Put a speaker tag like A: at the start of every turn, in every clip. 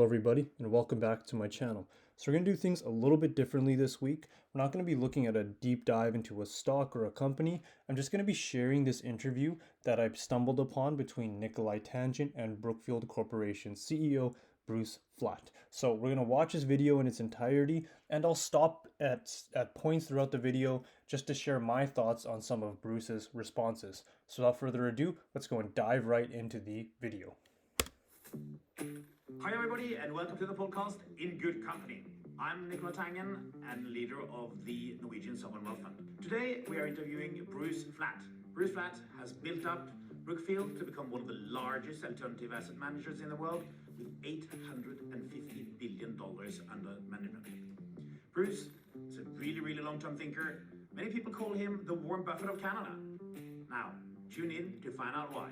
A: Hello everybody and welcome back to my channel. So we're going to do things a little bit differently this week. We're not going to be looking at a deep dive into a stock or a company. I'm just going to be sharing this interview that I've stumbled upon between Nicolai Tangen and Brookfield Corporation CEO Bruce Flatt. So we're going to watch this video in its entirety, and I'll stop at points throughout the video just to share my thoughts on some of Bruce's responses. So without further ado, let's go and dive right into the video.
B: Hi everybody and welcome to the podcast In Good Company. I'm Nicolai Tangen and leader of the Norwegian Sovereign Wealth Fund. Today we are interviewing Bruce Flatt. Bruce Flatt has built up Brookfield to become one of the largest alternative asset managers in the world with $850 billion under management. Bruce is a really long-term thinker. Many people call him the Warren Buffett of Canada. Now, tune in to find out why.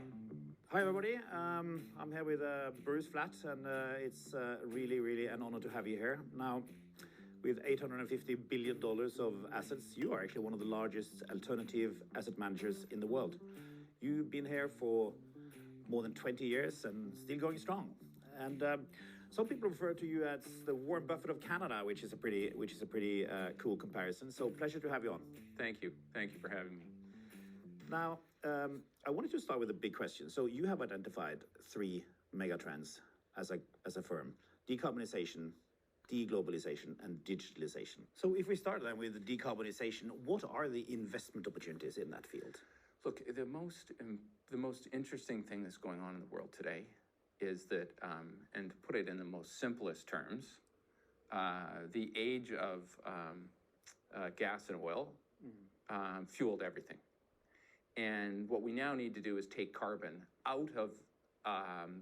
B: Hi everybody, I'm here with Bruce Flatt, and it's really an honor to have you here. Now, with $850 billion of assets, you are actually one of the largest alternative asset managers in the world. You've been here for more than 20 years and still going strong. And some people refer to you as the Warren Buffett of Canada, which is a pretty cool comparison. So pleasure to have you on.
C: Thank you for having me.
B: Now, I wanted to start with a big question. So you have identified three megatrends as a firm: decarbonization, de-globalization, and digitalization. So if we start then with the decarbonization, what are the investment opportunities in that field?
C: Look, the most interesting thing that's going on in the world today is that, and to put it in the most simplest terms, the age of gas and oil fueled everything. And what we now need to do is take carbon out of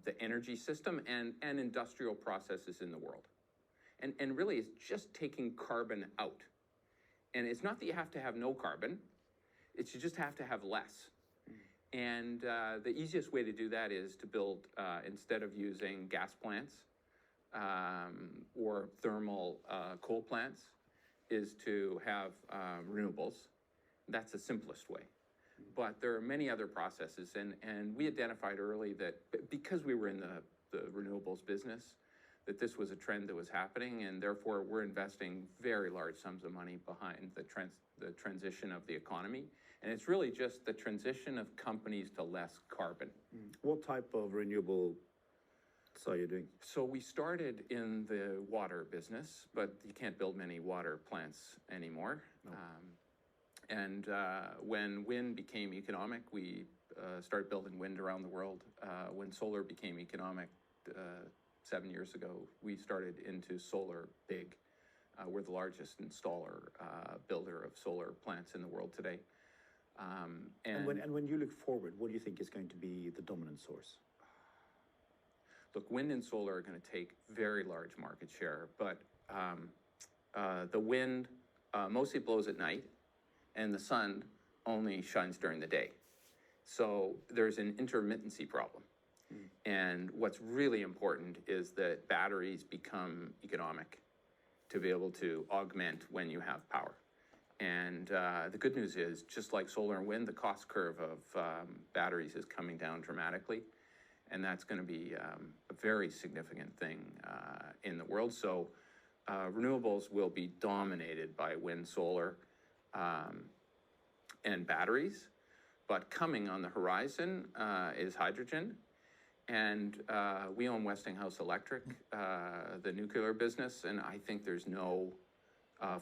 C: the energy system and industrial processes in the world. And really, it's just taking carbon out. And it's not that you have to have no carbon, it's you just have to have less. And the easiest way to do that is to build, instead of using gas plants or thermal coal plants, is to have renewables. That's the simplest way. But there are many other processes, and we identified early that because we were in the renewables business, that this was a trend that was happening, and therefore we're investing very large sums of money behind the transition of the economy. And it's really just the transition of companies to less carbon.
B: What type of renewable are you doing?
C: So we started in the water business, but you can't build many water plants anymore.
B: No.
C: And when wind became economic, we started building wind around the world. When solar became economic 7 years ago, we started into solar big. We're the largest installer, builder of solar plants in the world today.
B: And when you look forward, what do you think is going to be the dominant source?
C: Look, wind and solar are going to take very large market share, but the wind mostly blows at night, and the sun only shines during the day. So there's an intermittency problem. And what's really important is that batteries become economic to be able to augment when you have power. And the good news is, just like solar and wind, the cost curve of batteries is coming down dramatically. And that's going to be a very significant thing in the world. So renewables will be dominated by wind, solar, and batteries. But coming on the horizon is hydrogen. And we own Westinghouse Electric, the nuclear business, and I think there's no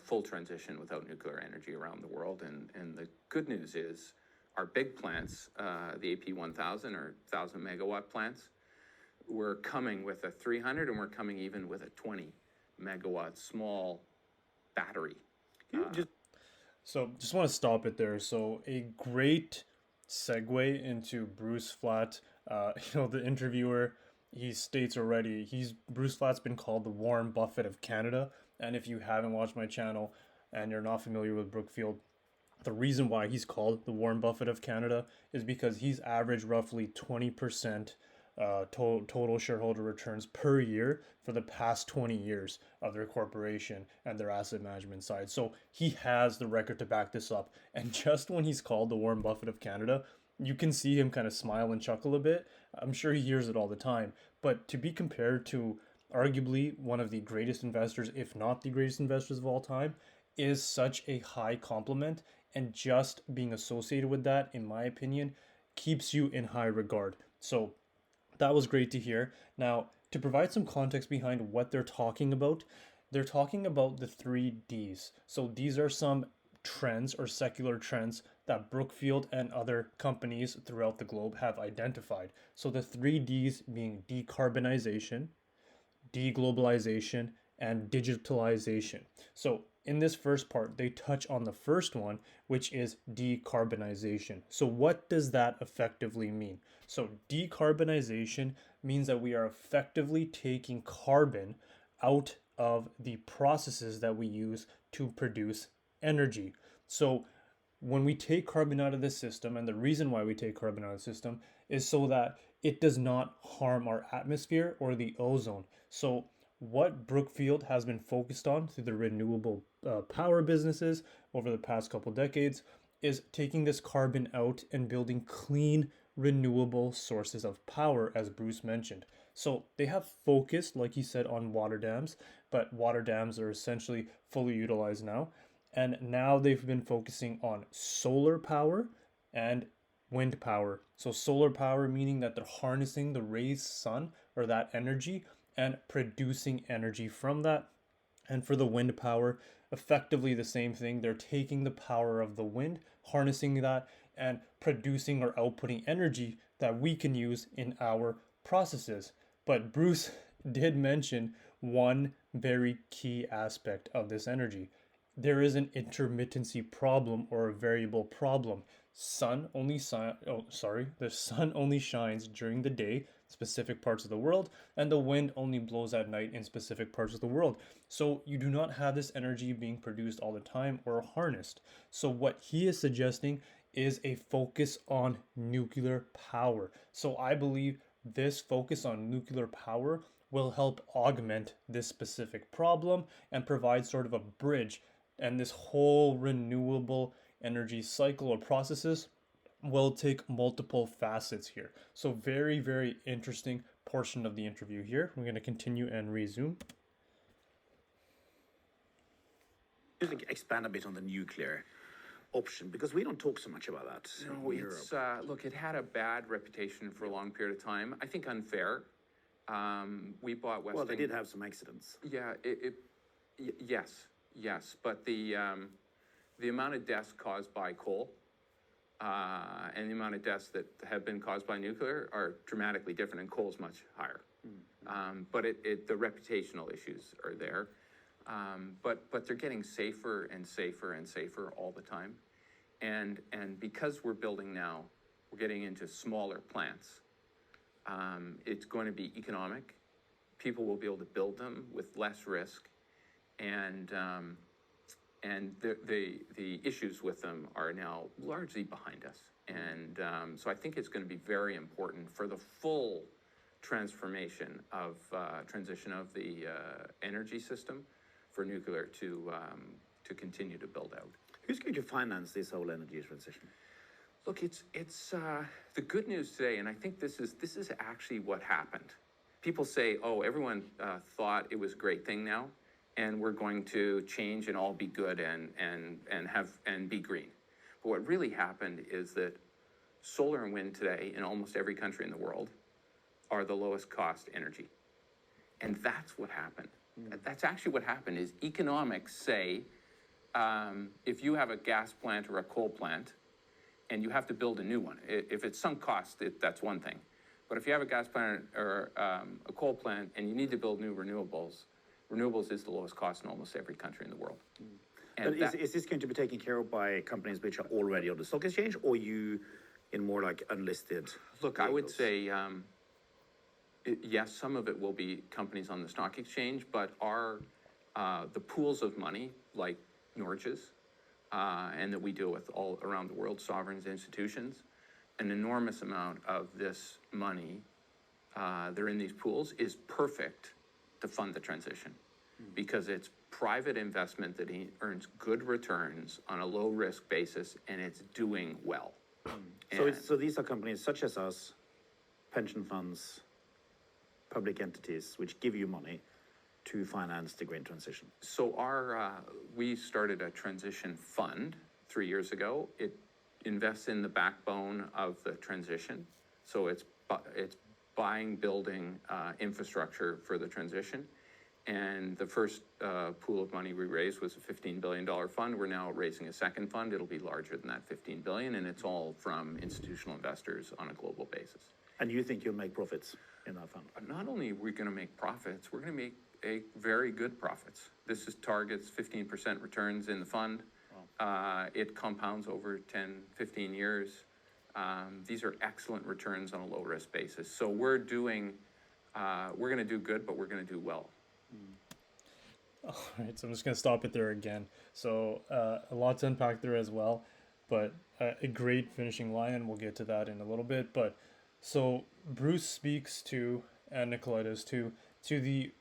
C: full transition without nuclear energy around the world. And the good news is our big plants, the AP1000 or 1,000 megawatt plants, we're coming with a 300, and we're coming even with a 20 megawatt small battery.
A: So just want to stop it there. So a great segue into Bruce Flatt. The interviewer, he states already, Bruce Flatt's been called the Warren Buffett of Canada. And if you haven't watched my channel and you're not familiar with Brookfield, the reason why he's called the Warren Buffett of Canada is because he's averaged roughly 20% total shareholder returns per year for the past 20 years of their corporation and their asset management side. So he has the record to back this up. And just when he's called the Warren Buffett of Canada, you can see him kind of smile and chuckle a bit. I'm sure he hears it all the time. But to be compared to arguably one of the greatest investors, if not the greatest investors of all time, is such a high compliment. And just being associated with that, in my opinion, keeps you in high regard. So that was great to hear. Now, to provide some context behind what they're talking about the three Ds. So these are some trends or secular trends that Brookfield and other companies throughout the globe have identified. So the three Ds being decarbonization, de-globalization, and digitalization. So in this first part, they touch on the first one, which is decarbonization. So what does that effectively mean? So decarbonization means that we are effectively taking carbon out of the processes that we use to produce energy. So when we take carbon out of the system, and the reason why we take carbon out of the system is so that it does not harm our atmosphere or the ozone. So, what Brookfield has been focused on through the renewable power businesses over the past couple decades is taking this carbon out and building clean, renewable sources of power, as Bruce mentioned. So, they have focused, like he said, on water dams, but water dams are essentially fully utilized now. And now they've been focusing on solar power and wind power. So solar power meaning that they're harnessing the raised sun or that energy and producing energy from that. And for the wind power, effectively the same thing. They're taking the power of the wind, harnessing that, and producing or outputting energy that we can use in our processes. But Bruce did mention one very key aspect of this energy. There is an intermittency problem or a variable problem. The sun only shines during the day, specific parts of the world, and the wind only blows at night in specific parts of the world. So you do not have this energy being produced all the time or harnessed. So what he is suggesting is a focus on nuclear power. So I believe this focus on nuclear power will help augment this specific problem and provide sort of a bridge. And this whole renewable energy cycle or processes will take multiple facets here. So very, very interesting portion of the interview here. We're going to continue and resume.
B: Just expand a bit on the nuclear option, because we don't talk so much about that
C: No,
B: in Europe.
C: it's look, it had a bad reputation for a long period of time. I think unfair. We bought Westinghouse.
B: Well, they did have some accidents.
C: Yeah, yes, but the amount of deaths caused by coal and the amount of deaths that have been caused by nuclear are dramatically different, and coal is much higher. But the reputational issues are there. But they're getting safer and safer and safer all the time, and because we're building now, we're getting into smaller plants. It's going to be economic. People will be able to build them with less risk, and the issues with them are now largely behind us. And so I think it's going to be very important for the full transition of the energy system for nuclear to continue to build out.
B: Who's going to finance this whole energy transition?
C: Look, it's the good news today, and I think this is actually what happened. People say, "Oh, everyone thought it was a great thing now, and we're going to change and all be good and be green." But what really happened is that solar and wind today in almost every country in the world are the lowest cost energy, and that's what happened. That's actually what happened. Is economics say if you have a gas plant or a coal plant, and you have to build a new one. If it's sunk cost, that's one thing. But if you have a gas plant or a coal plant and you need to build new renewables is the lowest cost in almost every country in the world.
B: But is this going to be taken care of by companies which are already on the stock exchange, or you in more like unlisted
C: Look,
B: vehicles?
C: I would say, yes, some of it will be companies on the stock exchange, but the pools of money like Norges, and that we deal with all around the world, sovereigns, institutions, an enormous amount of this money, they're in these pools, is perfect to fund the transition because it's private investment that earns good returns on a low risk basis, and it's doing well.
B: So these are companies such as us, pension funds, public entities which give you money to finance the green transition?
C: So we started a transition fund 3 years ago. It invests in the backbone of the transition. So it's buying, building infrastructure for the transition. And the first pool of money we raised was a $15 billion fund. We're now raising a second fund. It'll be larger than that $15 billion, and it's all from institutional investors on a global basis.
B: And you think you'll make profits in that fund?
C: Not only are we going to make profits, we're going to make very good profits. This is targets 15% returns in the fund. Wow. It compounds over 10, 15 years. These are excellent returns on a low risk basis. So we're going to do good, but we're going to do well.
A: All right, so I'm just going to stop it there again. So a lot to unpack there as well, but a great finishing line, and we'll get to that in a little bit. But so Bruce speaks to, and Nicolai does too, to the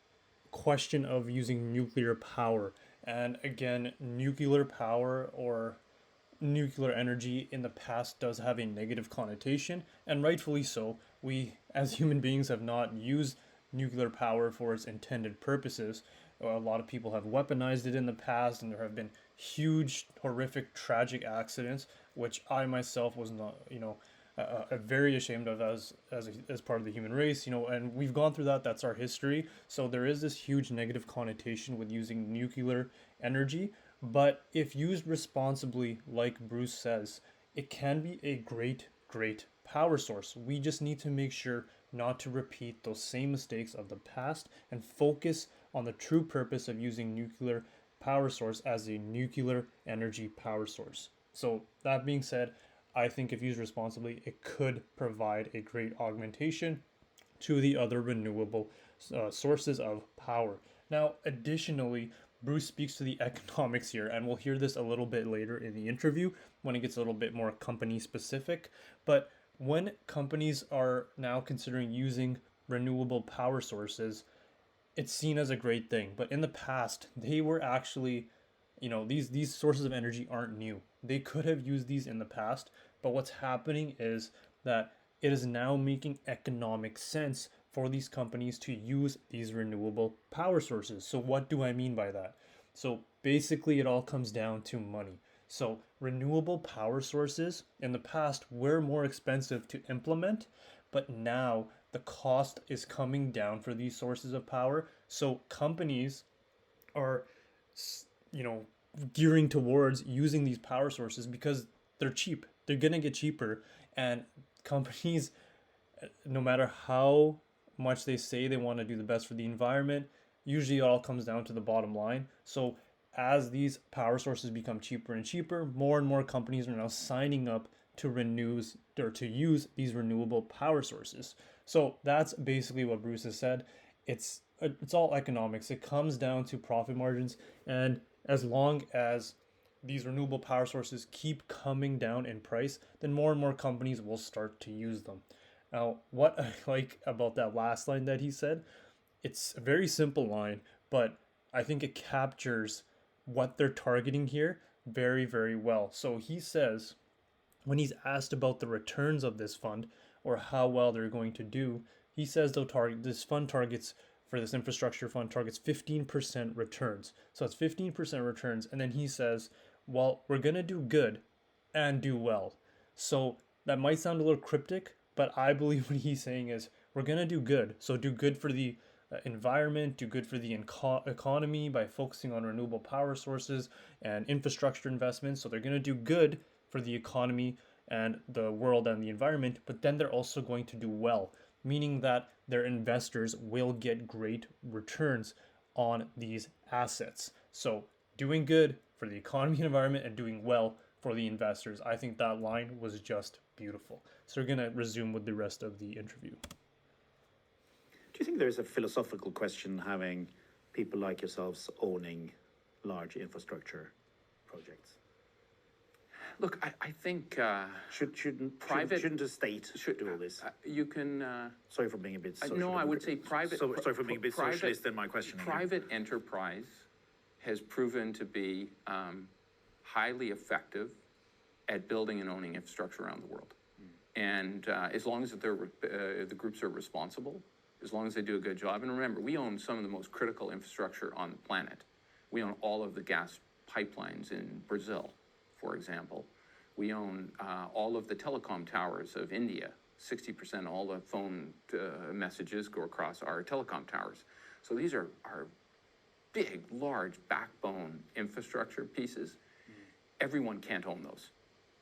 A: question of using nuclear power. And again, nuclear power or nuclear energy in the past does have a negative connotation, and rightfully so. We, as human beings, have not used nuclear power for its intended purposes. A lot of people have weaponized it in the past, and there have been huge, horrific, tragic accidents, which I myself was not, very ashamed of as part of the human race, and we've gone through that. That's our history. So there is this huge negative connotation with using nuclear energy, but if used responsibly, like Bruce says, it can be a great power source. We just need to make sure not to repeat those same mistakes of the past and focus on the true purpose of using nuclear power source as a nuclear energy power source. So that being said, I think if used responsibly, it could provide a great augmentation to the other renewable sources of power. Now, additionally, Bruce speaks to the economics here, and we'll hear this a little bit later in the interview when it gets a little bit more company specific. But when companies are now considering using renewable power sources, it's seen as a great thing. But in the past, they were actually, these sources of energy aren't new. They could have used these in the past, but what's happening is that it is now making economic sense for these companies to use these renewable power sources. So what do I mean by that? So basically it all comes down to money. So renewable power sources in the past were more expensive to implement, but now the cost is coming down for these sources of power. So companies are, gearing towards using these power sources because they're cheap. They're going to get cheaper, and companies, no matter how much they say they want to do the best for the environment, usually it all comes down to the bottom line. So as these power sources become cheaper and cheaper, more and more companies are now signing up to use these renewable power sources. So that's basically what Bruce has said. It's all economics. It comes down to profit margins, and as long as these renewable power sources keep coming down in price, then more and more companies will start to use them. Now, what I like about that last line that he said, it's a very simple line, but I think it captures what they're targeting here very, very well. So he says, when he's asked about the returns of this fund or how well they're going to do, he says this fund targets, for this infrastructure fund, targets 15% returns. So it's 15% returns. And then he says, well, we're going to do good and do well. So that might sound a little cryptic, but I believe what he's saying is we're going to do good. So do good for the environment, do good for the economy by focusing on renewable power sources and infrastructure investments. So they're going to do good for the economy and the world and the environment, but then they're also going to do well, meaning that their investors will get great returns on these assets. So doing good for the economy and environment and doing well for the investors. I think that line was just beautiful. So we're going to resume with the rest of the interview.
B: Do you think there's a philosophical question having people like yourselves owning large infrastructure projects?
C: Look, I think
B: shouldn't the state do all this?
C: You can.
B: Sorry for being a bit.
C: No, I would say private.
B: Sorry for being a bit socialist in my questioning.
C: Private enterprise has proven to be highly effective at building and owning infrastructure around the world, and as long as the groups are responsible, as long as they do a good job. And remember, we own some of the most critical infrastructure on the planet. We own all of the gas pipelines in Brazil, for example. We own all of the telecom towers of India. 60% of all the phone messages go across our telecom towers. So these are big, large backbone infrastructure pieces. Everyone can't own those.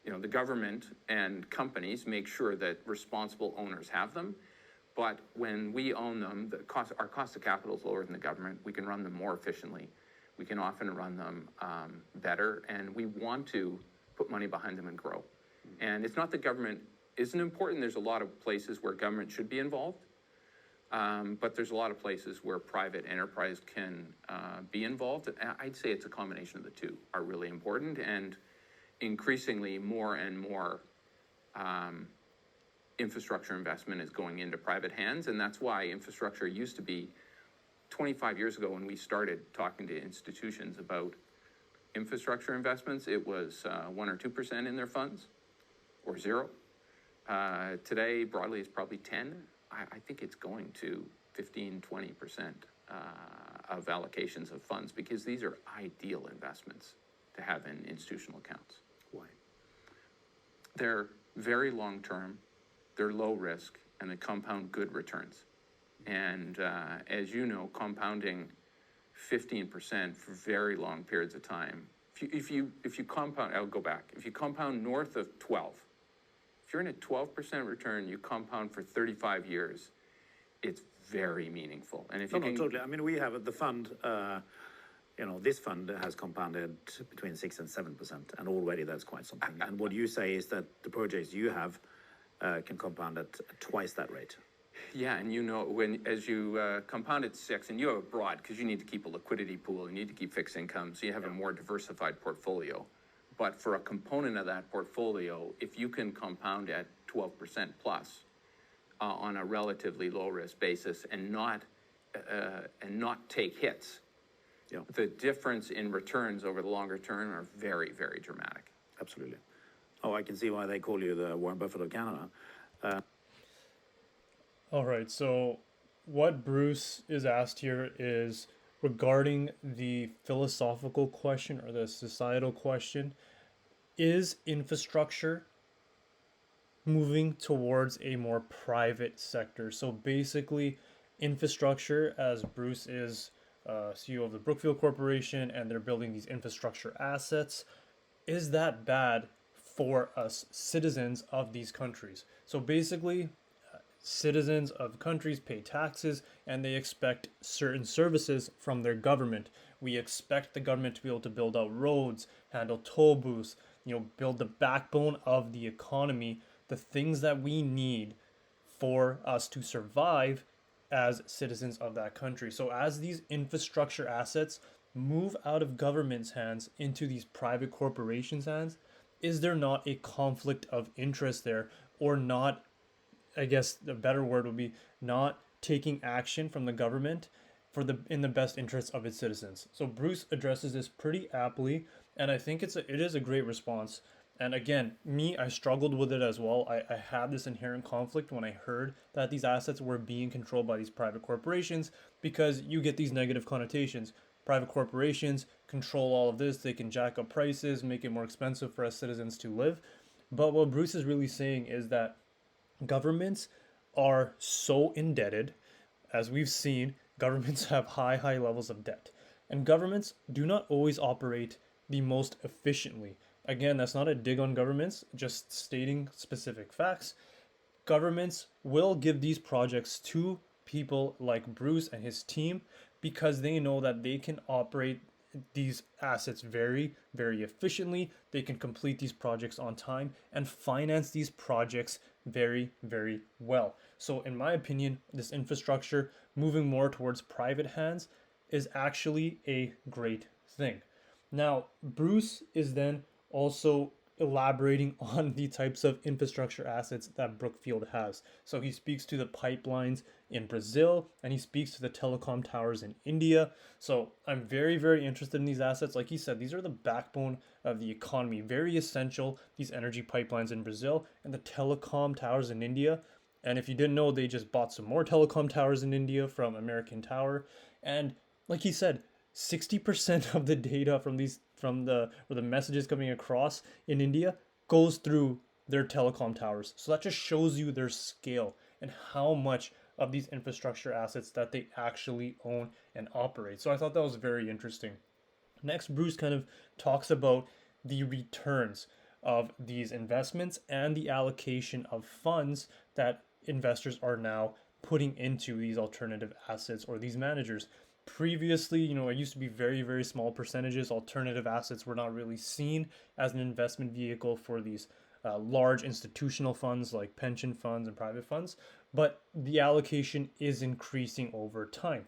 C: You know, the government and companies make sure that responsible owners have them. But when we own them, our cost of capital is lower than the government. We can run them more efficiently. We can often run them better. And we want to put money behind them and grow. And it's not that government isn't important. There's a lot of places where government should be involved. But there's a lot of places where private enterprise can be involved. I'd say it's a combination of the two are really important. And increasingly more and more infrastructure investment is going into private hands. And that's why infrastructure used to be 25 years ago when we started talking to institutions about infrastructure investments, it was 1 or 2% in their funds or zero. Today, broadly, it's probably 10. I think it's going to 15, 20% of allocations of funds because these are ideal investments to have in institutional accounts.
B: Why?
C: They're very long-term, they're low risk, and they compound good returns. And as you know, compounding 15% for very long periods of time. If you compound, I'll go back. If you compound north of 12, if you're in a 12% return, you compound for 35 years, it's very meaningful. And if you can,
B: totally. I mean, we have the fund. This fund has compounded between 6 and 7%, and already that's quite something. And what you say is that the projects you have can compound at twice that rate.
C: yeah, and as you compound at 6, and you have a broad, because you need to keep a liquidity pool, you need to keep fixed income, so you have a more diversified portfolio. But for a component of that portfolio, if you can compound at 12% plus on a relatively low risk basis and not take hits, the difference in returns over the longer term are very, very dramatic.
B: Absolutely. Oh, I can see why they call you the Warren Buffett of Canada.
A: All right, so what Bruce is asked here is regarding the philosophical question or the societal question: is infrastructure moving towards a more private sector? So basically, infrastructure, as Bruce is CEO of the Brookfield Corporation, and they're building these infrastructure assets, is that bad for us citizens of these countries? So basically, citizens of countries pay taxes and they expect certain services from their government. We expect the government to be able to build out roads, handle toll booths, build the backbone of the economy, the things that we need for us to survive as citizens of that country. So as these infrastructure assets move out of government's hands into these private corporations' hands, is there not a conflict of interest there, or not, I guess the better word would be not taking action from the government in the best interests of its citizens? So Bruce addresses this pretty aptly, and I think it is a great response. And again, I struggled with it as well. I had this inherent conflict when I heard that these assets were being controlled by these private corporations, because you get these negative connotations. Private corporations control all of this. They can jack up prices, make it more expensive for us citizens to live. But what Bruce is really saying is that governments are so indebted. As we've seen, governments have high levels of debt. And governments do not always operate the most efficiently. Again, that's not a dig on governments, just stating specific facts. Governments will give these projects to people like Bruce and his team because they know that they can operate these assets very, very efficiently. They can complete these projects on time and finance these projects very, very well. So in my opinion, this infrastructure moving more towards private hands is actually a great thing. Now, Bruce is then also elaborating on the types of infrastructure assets that Brookfield has. So he speaks to the pipelines in Brazil, and he speaks to the telecom towers in India. So I'm very, very interested in these assets. Like he said, these are the backbone of the economy, very essential, these energy pipelines in Brazil and the telecom towers in India. And if you didn't know, they just bought some more telecom towers in India from American Tower. And like he said, 60% of the data from the messages coming across in India goes through their telecom towers. So that just shows you their scale and how much of these infrastructure assets that they actually own and operate. So I thought that was very interesting. Next, Bruce kind of talks about the returns of these investments and the allocation of funds that investors are now putting into these alternative assets or these managers. Previously, it used to be very, very small percentages. Alternative assets were not really seen as an investment vehicle for these large institutional funds like pension funds and private funds, but the allocation is increasing over time.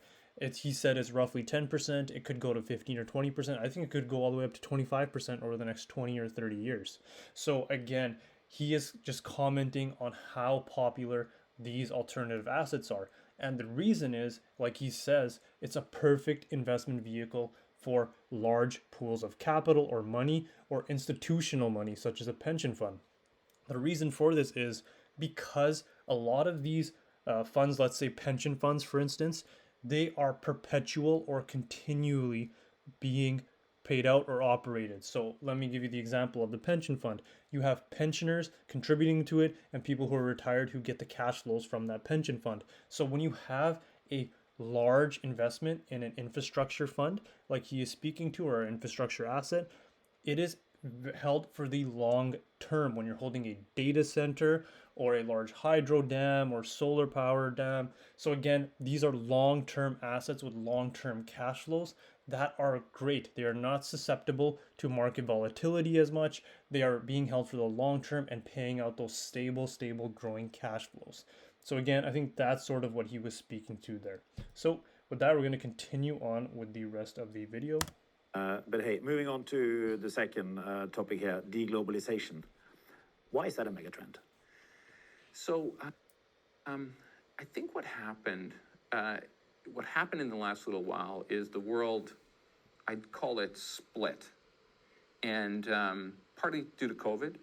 A: He said it's roughly 10%. It could go to 15 or 20%. I think it could go all the way up to 25% over the next 20 or 30 years. So again, he is just commenting on how popular these alternative assets are. And the reason is, like he says, it's a perfect investment vehicle for large pools of capital or money or institutional money, such as a pension fund. The reason for this is because a lot of these funds, let's say pension funds, for instance, they are perpetual or continually being paid out or operated. So let me give you the example of the pension fund. You have pensioners contributing to it and people who are retired who get the cash flows from that pension fund. So when you have a large investment in an infrastructure fund, like he is speaking to, or an infrastructure asset, it is held for the long term. When you're holding a data center or a large hydro dam or solar power dam, so again, these are long-term assets with long-term cash flows that are great. They are not susceptible to market volatility as much. They are being held for the long term and paying out those stable growing cash flows. So again, I think that's sort of what he was speaking to there. So with that, we're going to continue on with the rest of the video.
B: But hey, moving on to the second topic here, de-globalization. Why is that a megatrend?
C: So I think what happened in the last little while is the world, I'd call it split. And partly due to COVID,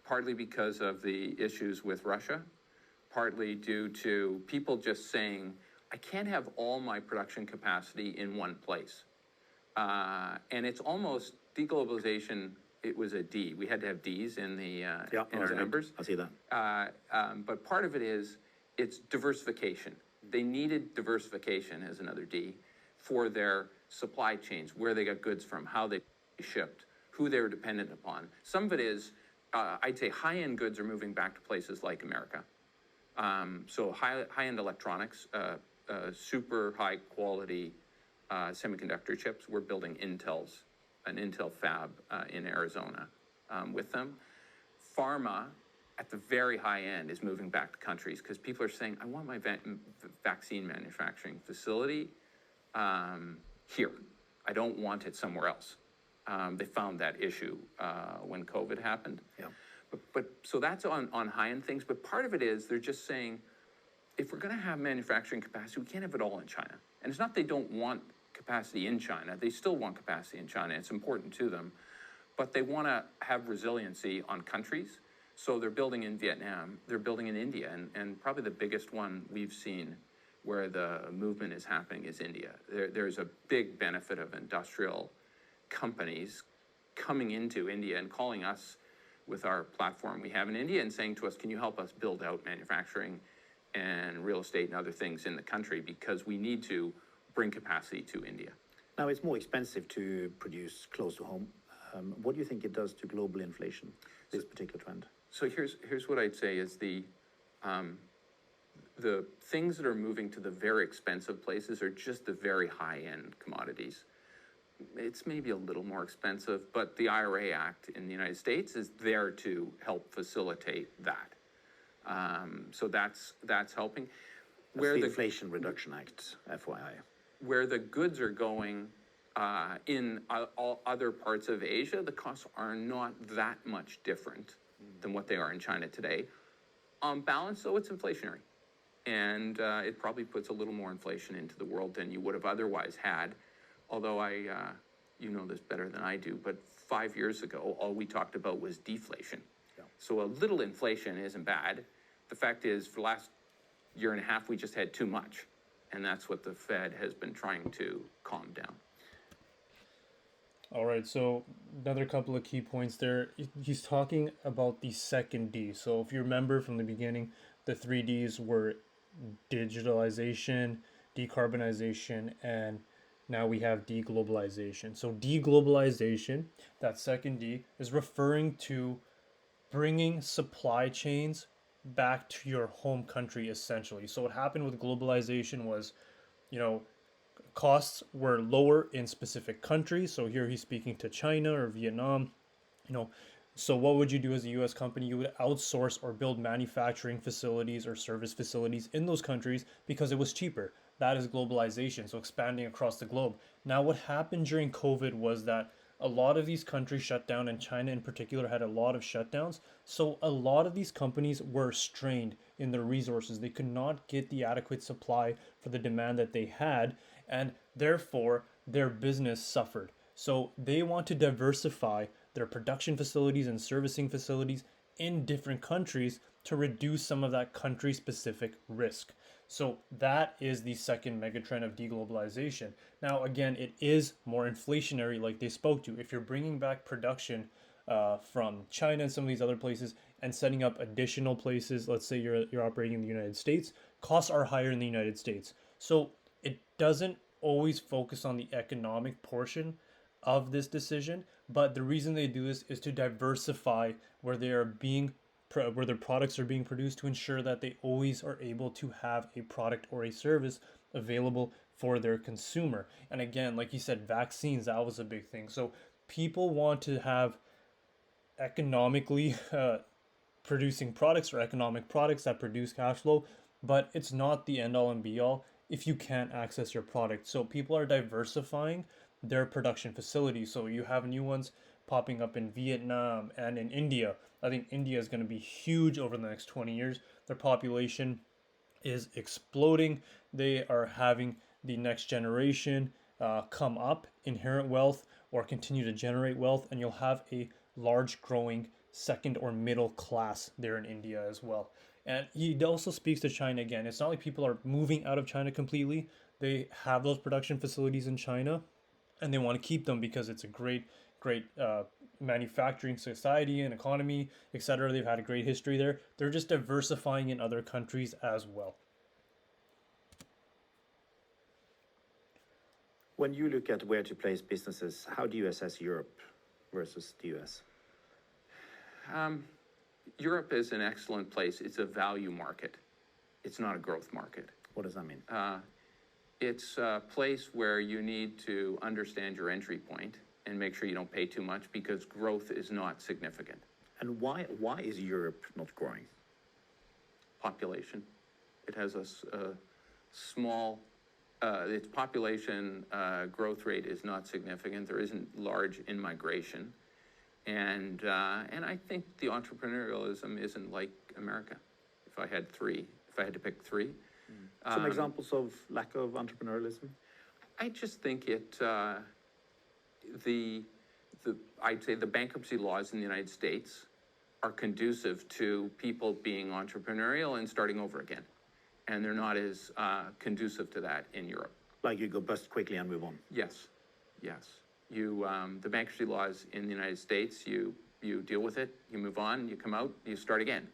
C: partly because of the issues with Russia, partly due to people just saying, I can't have all my production capacity in one place. And it's almost de-globalization. It was a D. We had to have D's in the in our numbers.
B: I see that.
C: But part of it is it's diversification. They needed diversification as another D for their supply chains, where they got goods from, how they shipped, who they were dependent upon. Some of it is, I'd say, high-end goods are moving back to places like America. So high-end electronics, super high-quality semiconductor chips. We're building an Intel fab in Arizona with them. Pharma, at the very high end, is moving back to countries because people are saying, I want my vaccine manufacturing facility here. I don't want it somewhere else. They found that issue when COVID happened.
B: Yeah.
C: But so that's on high-end things. But part of it is they're just saying, if we're going to have manufacturing capacity, we can't have it all in China. And it's not they don't want capacity in China. They still want capacity in China. It's important to them. But they want to have resiliency on countries. So they're building in Vietnam. They're building in India. And probably the biggest one we've seen where the movement is happening is India. There's a big benefit of industrial companies coming into India and calling us with our platform we have in India and saying to us, can you help us build out manufacturing and real estate and other things in the country because we need to bring capacity to India.
B: Now, it's more expensive to produce close to home. What do you think it does to global inflation, this particular trend?
C: So here's what I'd say is the things that are moving to the very expensive places are just the very high-end commodities. It's maybe a little more expensive, but the IRA Act in the United States is there to help facilitate that. So that's helping.
B: Where the Inflation Reduction Act, FYI.
C: Where the goods are going in all other parts of Asia, the costs are not that much different than what they are in China today. On balance, though, it's inflationary. And it probably puts a little more inflation into the world than you would have otherwise had. Although you know this better than I do, but 5 years ago, all we talked about was deflation. Yeah. So a little inflation isn't bad. the fact is, for the last year and a half, we just had too much. And that's what the Fed has been trying to calm down.
A: All right, so another couple of key points there. He's talking about the second D. So if you remember from the beginning, the three Ds were digitalization, decarbonization, and now we have de-globalization. So de-globalization, that second D, is referring to bringing supply chains back to your home country essentially. So what happened with globalization was, you know, costs were lower in specific countries. So here he's speaking to China or Vietnam, you know. So what would you do as a US company? You would outsource or build manufacturing facilities or service facilities in those countries because it was cheaper. That is globalization, so expanding across the globe. Now what happened during COVID was that a lot of these countries shut down, and China in particular had a lot of shutdowns. So a lot of these companies were strained in their resources. They could not get the adequate supply for the demand that they had, and therefore their business suffered. So they want to diversify their production facilities and servicing facilities in different countries to reduce some of that country specific risk. So that is the second megatrend of deglobalization. Now, again, it is more inflationary, like they spoke to. If you're bringing back production from China and some of these other places and setting up additional places, let's say you're operating in the United States, costs are higher in the United States. So it doesn't always focus on the economic portion of this decision, but the reason they do this is to diversify where they are being where their products are being produced, to ensure that they always are able to have a product or a service available for their consumer. And again, like you said, vaccines, that was a big thing. So people want to have economically producing products or economic products that produce cash flow, but it's not the end all and be all if you can't access your product. So people are diversifying their production facilities. So you have new ones popping up in Vietnam and in India. I think India is going to be huge over the next 20 years. Their population is exploding. They are having the next generation come up, inherit wealth, or continue to generate wealth, and you'll have a large growing second or middle class there in India as well. And he also speaks to China again. It's not like people are moving out of China completely. They have those production facilities in China, and they want to keep them because it's a great manufacturing society and economy, etc. They've had a great history there. They're just diversifying in other countries as well.
B: When you look at where to place businesses, how do you assess Europe versus the US?
C: Europe is an excellent place. It's a value market. It's not a growth market.
B: What does that mean?
C: It's a place where you need to understand your entry point and make sure you don't pay too much, because growth is not significant.
B: And why is Europe not growing?
C: Population. It has a small, its population growth rate is not significant. There isn't large in-migration. And I think the entrepreneurialism isn't like America. If I had to pick three.
B: Some examples of lack of entrepreneurialism?
C: I just think I'd say the bankruptcy laws in the United States are conducive to people being entrepreneurial and starting over again. And they're not as conducive to that in Europe.
B: Like you go bust quickly and move on?
C: Yes. The bankruptcy laws in the United States, you deal with it, you move on, you come out, you start again.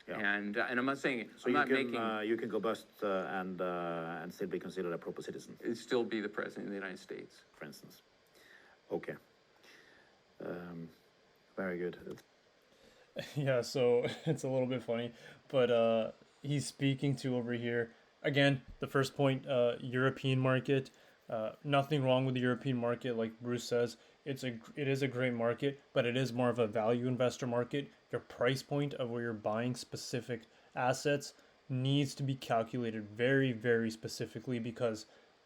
C: Yeah. And I'm not saying,
B: so you can go bust and still be considered a proper citizen?
C: Still be the president of the United States.
B: For instance. Okay. Very good.
A: Yeah, so it's a little bit funny, but he's speaking to over here, again, the first point, European market. Nothing wrong with the European market, like Bruce says. It is a great market, but it is more of a value investor market. Your price point of where you're buying specific assets needs to be calculated very, very specifically, because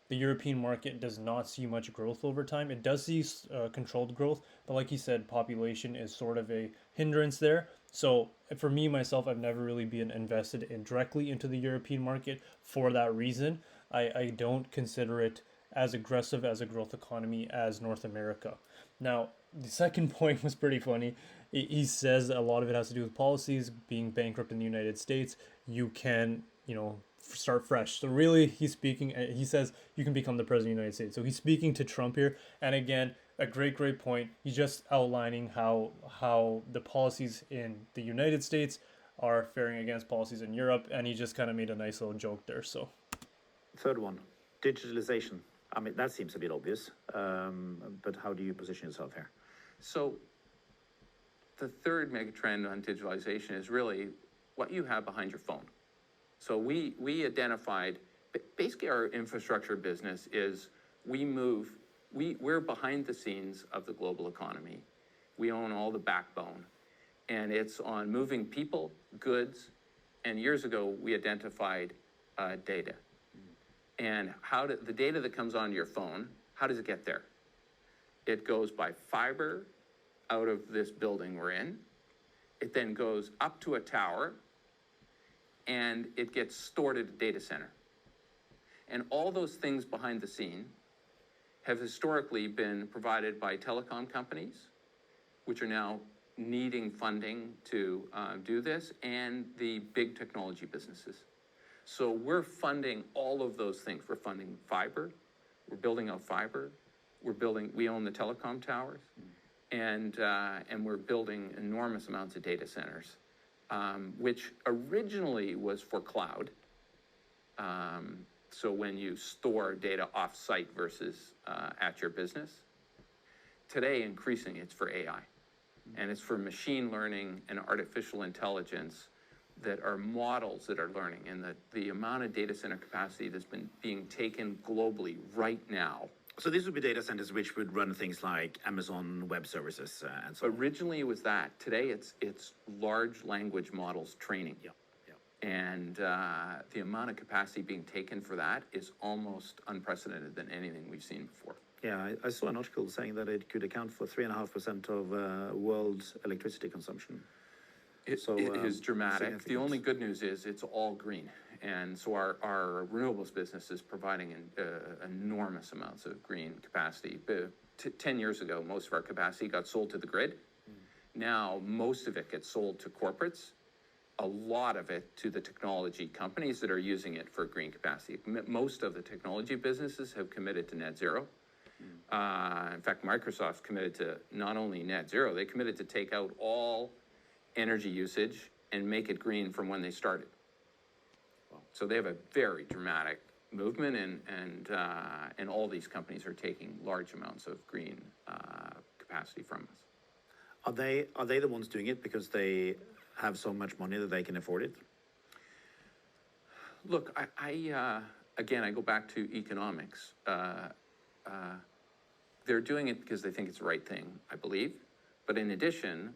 A: the European market does not see much growth over time. It does see controlled growth, but like he said, population is sort of a hindrance there. So for me, myself, I've never really been invested directly into the European market for that reason. I don't consider it as aggressive as a growth economy as North America. Now, the second point was pretty funny. He says a lot of it has to do with policies, being bankrupt in the United States. you can, start fresh. So really, he's speaking. He says you can become the president of the United States. So he's speaking to Trump here. And again, a great point. He's just outlining how the policies in the United States are faring against policies in Europe, and he just kind of made a nice little joke there. So
B: Third one, digitalization. I mean, that seems a bit obvious, but how do you position yourself here?
C: So the third megatrend on digitalization is really what you have behind your phone. So we identified, basically our infrastructure business is we're behind the scenes of the global economy. We own all the backbone, and it's on moving people, goods, and years ago we identified data. And the data that comes onto your phone, how does it get there? It goes by fiber out of this building we're in. It then goes up to a tower, and it gets stored at a data center. And all those things behind the scene have historically been provided by telecom companies, which are now needing funding to do this, and the big technology businesses. So we're funding all of those things. We're funding fiber, we're building out fiber, we own the telecom towers, and we're building enormous amounts of data centers, which originally was for cloud. So when you store data off-site versus at your business. Today, increasingly, it's for AI. And it's for machine learning and artificial intelligence that are models that are learning. And the amount of data center capacity that's been being taken globally right now.
B: So these would be data centers which would run things like Amazon Web Services and so on.
C: Originally it was that. Today it's large language models training.
B: Yeah.
C: And the amount of capacity being taken for that is almost unprecedented than anything we've seen before.
B: Yeah, I saw an article saying that it could account for 3.5% of world's electricity consumption.
C: It is dramatic. The only good news is it's all green. And so our renewables business is providing enormous amounts of green capacity. 10 years ago, most of our capacity got sold to the grid. Now, most of it gets sold to corporates, a lot of it to the technology companies that are using it for green capacity. Most of the technology businesses have committed to net zero. In fact, Microsoft's committed to not only net zero, they committed to take out all energy usage and make it green from when they started. So they have a very dramatic movement, and all these companies are taking large amounts of green capacity from us.
B: Are they the ones doing it because they have so much money that they can afford it?
C: Look, again, I go back to economics. They're doing it because they think it's the right thing, I believe. But in addition,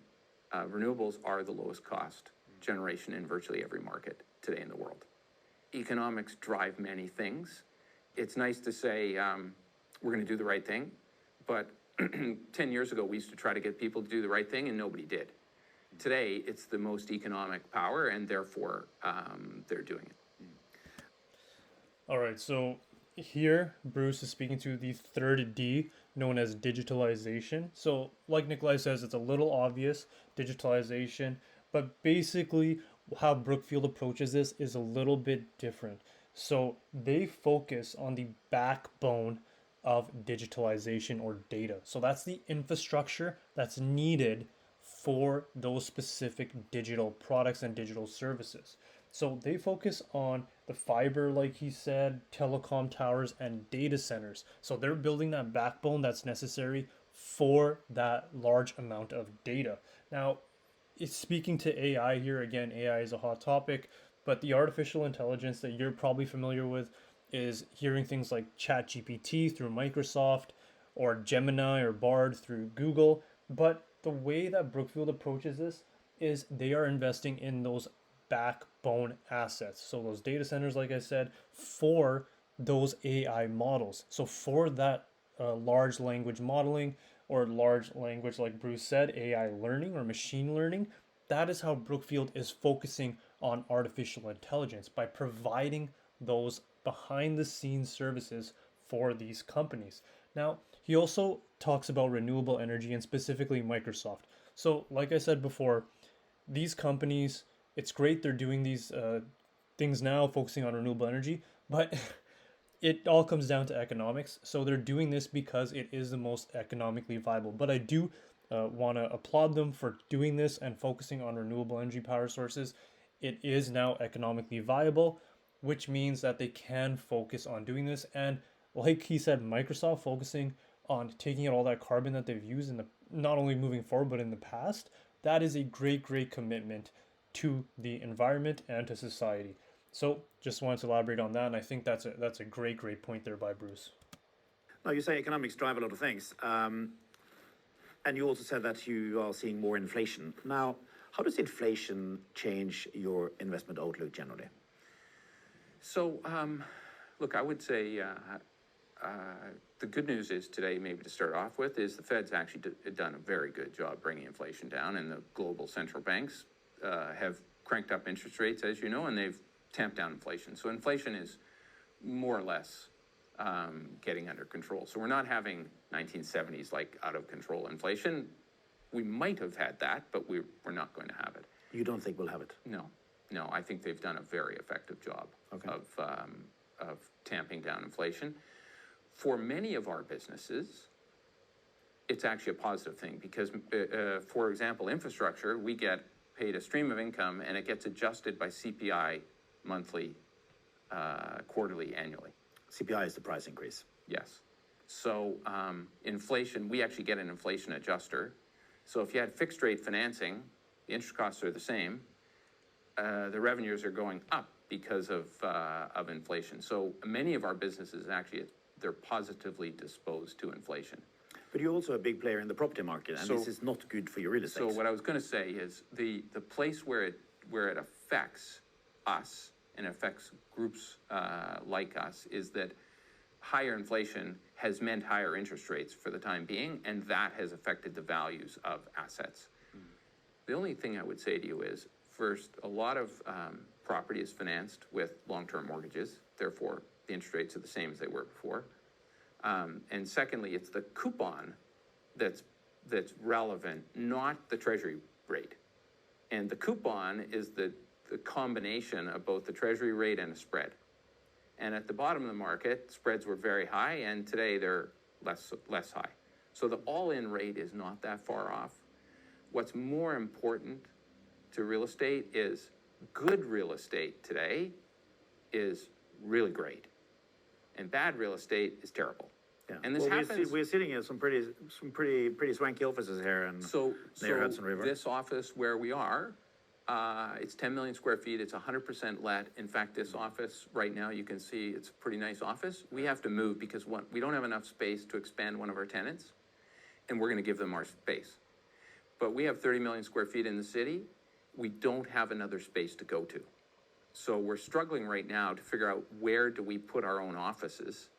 C: renewables are the lowest cost generation in virtually every market today in the world. Economics drive many things. It's nice to say we're going to do the right thing, but 10 years ago we used to try to get people to do the right thing and nobody did. Today it's the most economic power, and therefore they're doing it.
A: all right, so here Bruce is speaking to the third D, known as digitalization. So like Nicolai says, it's a little obvious, digitalization, but basically how Brookfield approaches this is a little bit different. So they focus on the backbone of digitalization or data. So that's the infrastructure that's needed for those specific digital products and digital services. So they focus on the fiber, like he said, telecom towers, and data centers. So they're building that backbone that's necessary for that large amount of data. Now, it's speaking to AI here. Again, AI is a hot topic, but the artificial intelligence that you're probably familiar with is hearing things like ChatGPT through Microsoft, or Gemini or Bard through Google. But the way that Brookfield approaches this is they are investing in those backbone assets. So those data centers, like I said, for those AI models. So for that large language modeling, or large language, like Bruce said, AI learning or machine learning, that is how Brookfield is focusing on artificial intelligence, by providing those behind the scenes services for these companies. Now, he also talks about renewable energy, and specifically Microsoft. So like I said before, these companies, it's great they're doing these things now, focusing on renewable energy, but it all comes down to economics. So they're doing this because it is the most economically viable. But I do want to applaud them for doing this and focusing on renewable energy power sources. It is now economically viable, which means that they can focus on doing this. And like he said, Microsoft focusing on taking out all that carbon that they've used in the not only moving forward but in the past, that is a great commitment to the environment and to society. So just wanted to elaborate on that, and I think that's a great point there by Bruce.
B: Now, you say economics drive a lot of things, and you also said that you are seeing more inflation. Now, how does inflation change your investment outlook generally?
C: So, look, I would say the good news is today, maybe to start off with, is the Fed's actually done a very good job bringing inflation down, and the global central banks have cranked up interest rates, as you know, and they've tamped down inflation. So inflation is more or less getting under control. So we're not having 1970s like out of control inflation. We might have had that, but we're not going to have it.
B: You don't think we'll have it?
C: No, I think they've done a very effective job of tamping down inflation. For many of our businesses, it's actually a positive thing because, for example, infrastructure, we get paid a stream of income and it gets adjusted by CPI monthly, quarterly, annually.
B: CPI is the price increase.
C: Yes. So inflation, we actually get an inflation adjuster. So if you had fixed rate financing, the interest costs are the same. The revenues are going up because of inflation. So many of our businesses actually, they're positively disposed to inflation.
B: But you're also a big player in the property market, and this is not good for your real estate.
C: So what I was going to say is the place where it affects us and affects groups like us is that higher inflation has meant higher interest rates for the time being, and that has affected the values of assets. The only thing I would say to you is, first, a lot of property is financed with long-term mortgages, therefore the interest rates are the same as they were before. And secondly, it's the coupon that's relevant, not the treasury rate. And the coupon is the combination of both the treasury rate and a spread. And at the bottom of the market, spreads were very high, and today they're less high. So the all-in rate is not that far off. What's more important to real estate is good real estate today is really great, and bad real estate is terrible.
B: Yeah.
C: And this happens.
B: We're sitting in some pretty swanky offices here, and near Hudson River.
C: This office where we are, it's 10 million square feet. It's 100% let. In fact, this office right now, you can see it's a pretty nice office. We have to move because we don't have enough space to expand one of our tenants, and we're going to give them our space. But we have 30 million square feet in the city. We don't have another space to go to. So we're struggling right now to figure out where do we put our own offices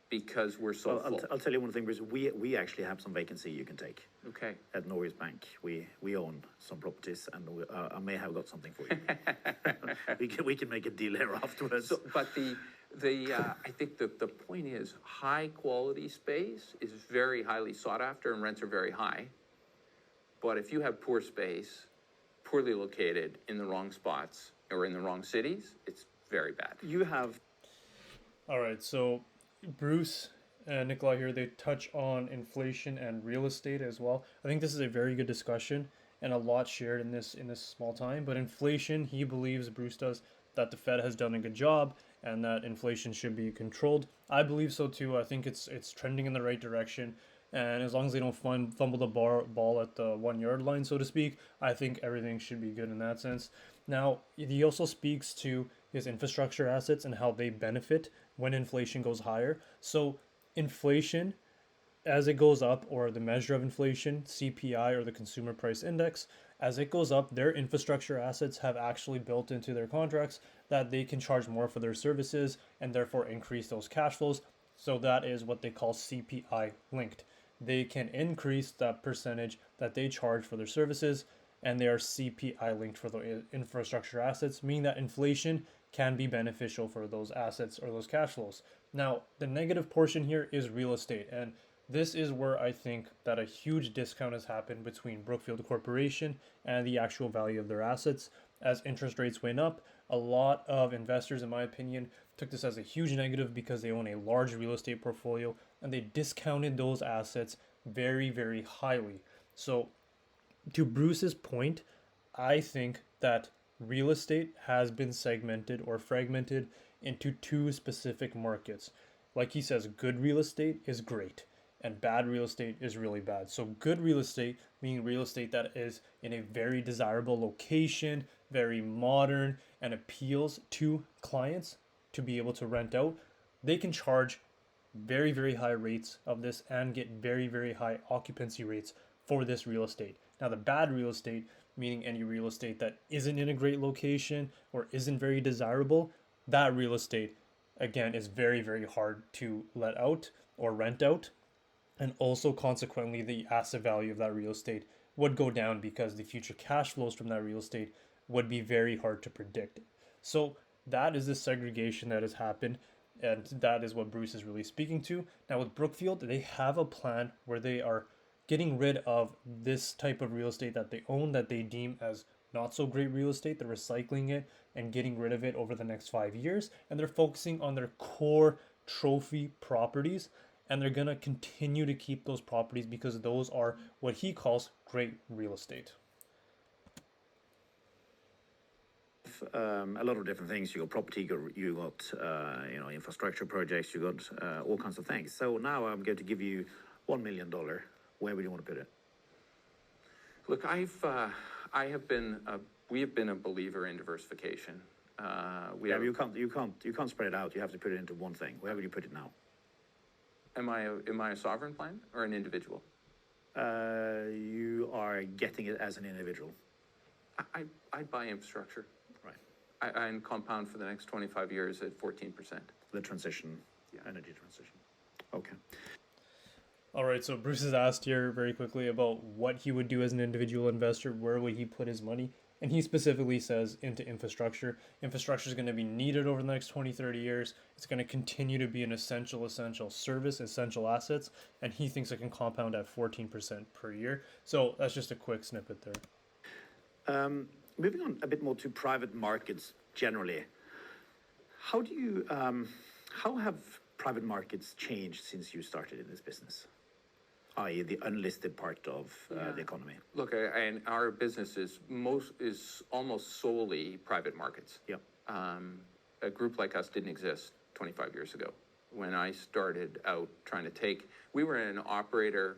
C: because we're so full.
B: I'll tell you one thing, Bruce. We actually have some vacancy you can take.
C: Okay.
B: At Norges Bank, we own some properties, and I may have got something for you. we can make a deal here afterwards.
C: So, but I think the point is high quality space is very highly sought after, and rents are very high. But if you have poor space, poorly located in the wrong spots or in the wrong cities, it's very bad.
B: You have.
A: All right, so Bruce and Nicolai here, they touch on inflation and real estate as well. I think this is a very good discussion and a lot shared in this small time. But inflation, he believes, Bruce does, that the Fed has done a good job and that inflation should be controlled. I believe so too. I think it's trending in the right direction. And as long as they don't fumble the ball at the 1 yard line, so to speak, I think everything should be good in that sense. Now, he also speaks to his infrastructure assets and how they benefit when inflation goes higher. So inflation, as it goes up, or the measure of inflation, CPI or the consumer price index, as it goes up, their infrastructure assets have actually built into their contracts that they can charge more for their services and therefore increase those cash flows. So that is what they call CPI linked. They can increase that percentage that they charge for their services, and they are CPI linked for the infrastructure assets, meaning that inflation can be beneficial for those assets or those cash flows. Now, the negative portion here is real estate, and this is where I think that a huge discount has happened between Brookfield Corporation and the actual value of their assets. As interest rates went up, A lot of investors, in my opinion, took this as a huge negative because they own a large real estate portfolio and they discounted those assets very, very highly. So, to Bruce's point, I think that real estate has been segmented or fragmented into two specific markets. Like he says, good real estate is great and bad real estate is really bad. So, good real estate, meaning real estate that is in a very desirable location, very modern, and appeals to clients to be able to rent out, they can charge very, very high rates of this and get very, very high occupancy rates for this real estate. Now, the bad real estate, meaning any real estate that isn't in a great location or isn't very desirable, that real estate, again, is very, very hard to let out or rent out. And also, consequently, the asset value of that real estate would go down because the future cash flows from that real estate would be very hard to predict. So, that is the segregation that has happened. And that is what Bruce is really speaking to. Now, with Brookfield, they have a plan where they are getting rid of this type of real estate that they own that they deem as not so great real estate. They're recycling it and getting rid of it over the next 5 years. And they're focusing on their core trophy properties. And they're going to continue to keep those properties because those are what he calls great real estate.
B: A lot of different things. You got property, you got infrastructure projects, you got all kinds of things. So now I'm going to give you $1 million. Where would you want to put it?
C: Look, we have been a believer in diversification.
B: You can't spread it out. You have to put it into one thing. Where would you put it now?
C: Am I a sovereign plan or an individual?
B: You are getting it as an individual.
C: I'd buy infrastructure.
B: Right.
C: And compound for the next 25 years at 14%.
B: The transition, energy transition. Okay.
A: All right, so Bruce has asked here very quickly about what he would do as an individual investor, where would he put his money? And he specifically says into infrastructure. Infrastructure is going to be needed over the next 20, 30 years. It's going to continue to be an essential service, essential assets. And he thinks it can compound at 14% per year. So that's just a quick snippet there.
B: Moving on a bit more to private markets generally. How have private markets changed since you started in this business? I.e. the unlisted part of the economy.
C: Look, and our business is almost solely private markets.
B: Yeah.
C: A group like us didn't exist 25 years ago. When I started out we were an operator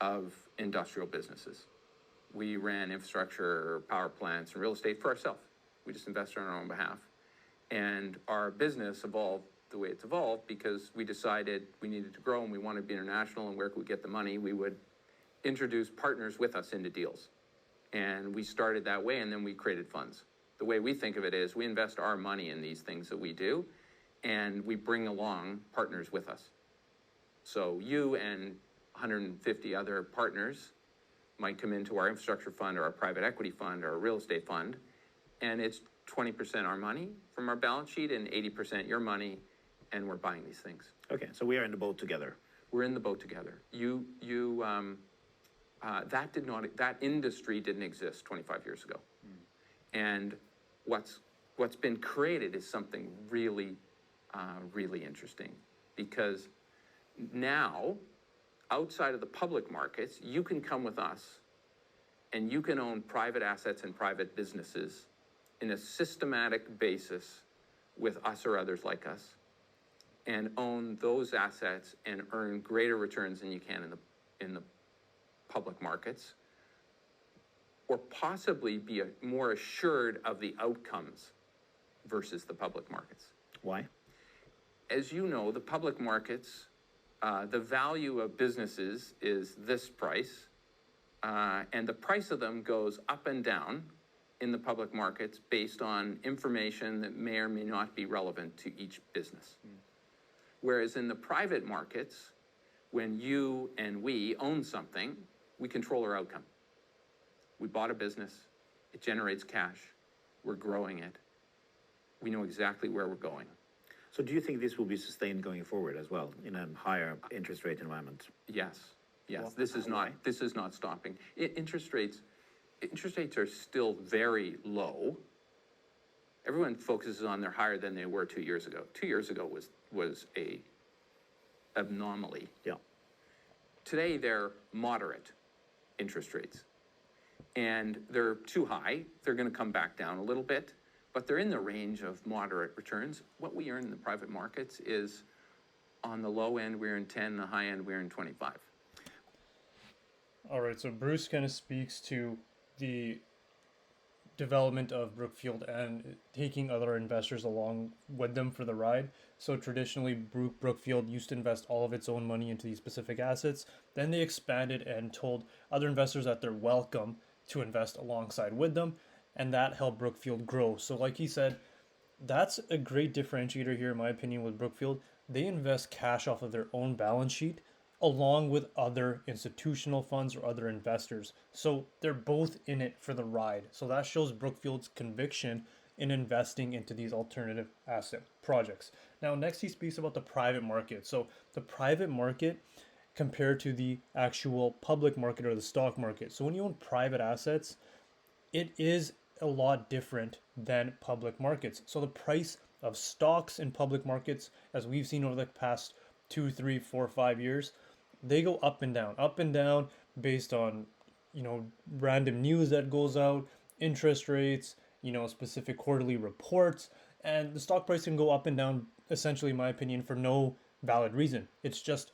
C: of industrial businesses. We ran infrastructure, power plants, and real estate for ourselves. We just invested on our own behalf. And our business evolved the way it's evolved because we decided we needed to grow and we wanted to be international, and where could we get the money? We would introduce partners with us into deals. And we started that way, and then we created funds. The way we think of it is we invest our money in these things that we do, and we bring along partners with us. So you and 150 other partners might come into our infrastructure fund or our private equity fund or a real estate fund, and it's 20% our money from our balance sheet and 80% your money, and we're buying these things.
B: Okay, so we are in the boat together.
C: We're in the boat together. That industry didn't exist 25 years ago. And what's been created is something really, really interesting, because now, outside of the public markets, you can come with us and you can own private assets and private businesses in a systematic basis with us or others like us, and own those assets and earn greater returns than you can in the public markets, or possibly be more assured of the outcomes versus the public markets.
B: Why?
C: As you know, the public markets, the value of businesses is this price, and the price of them goes up and down in the public markets based on information that may or may not be relevant to each business. Whereas in the private markets, when you and we own something, we control our outcome. We bought a business, it generates cash, we're growing it, we know exactly where we're going.
B: So do you think this will be sustained going forward as well in a higher interest rate environment?
C: Yes. This is not stopping. Interest rates are still very low, everyone focuses on they're higher than they were 2 years ago. 2 years ago was a anomaly.
B: Yeah.
C: Today, they're moderate interest rates. And they're too high. They're going to come back down a little bit, but they're in the range of moderate returns. What we earn in the private markets is on the low end, we're in 10, the high end, we're in 25.
A: All right, so Bruce kind of speaks to the development of Brookfield and taking other investors along with them for the ride. So traditionally, Brookfield used to invest all of its own money into these specific assets. Then they expanded and told other investors that they're welcome to invest alongside with them, and that helped Brookfield grow. So, like he said, that's a great differentiator here, in my opinion, with Brookfield. They invest cash off of their own balance sheet along with other institutional funds or other investors. So they're both in it for the ride. So that shows Brookfield's conviction in investing into these alternative asset projects. Now, next he speaks about the private market. So the private market compared to the actual public market or the stock market. So when you own private assets, it is a lot different than public markets. So the price of stocks in public markets, as we've seen over the past 2, 3, 4, 5 years, they go up and down based on, random news that goes out, interest rates, specific quarterly reports, and the stock price can go up and down essentially, in my opinion, for no valid reason. It's just,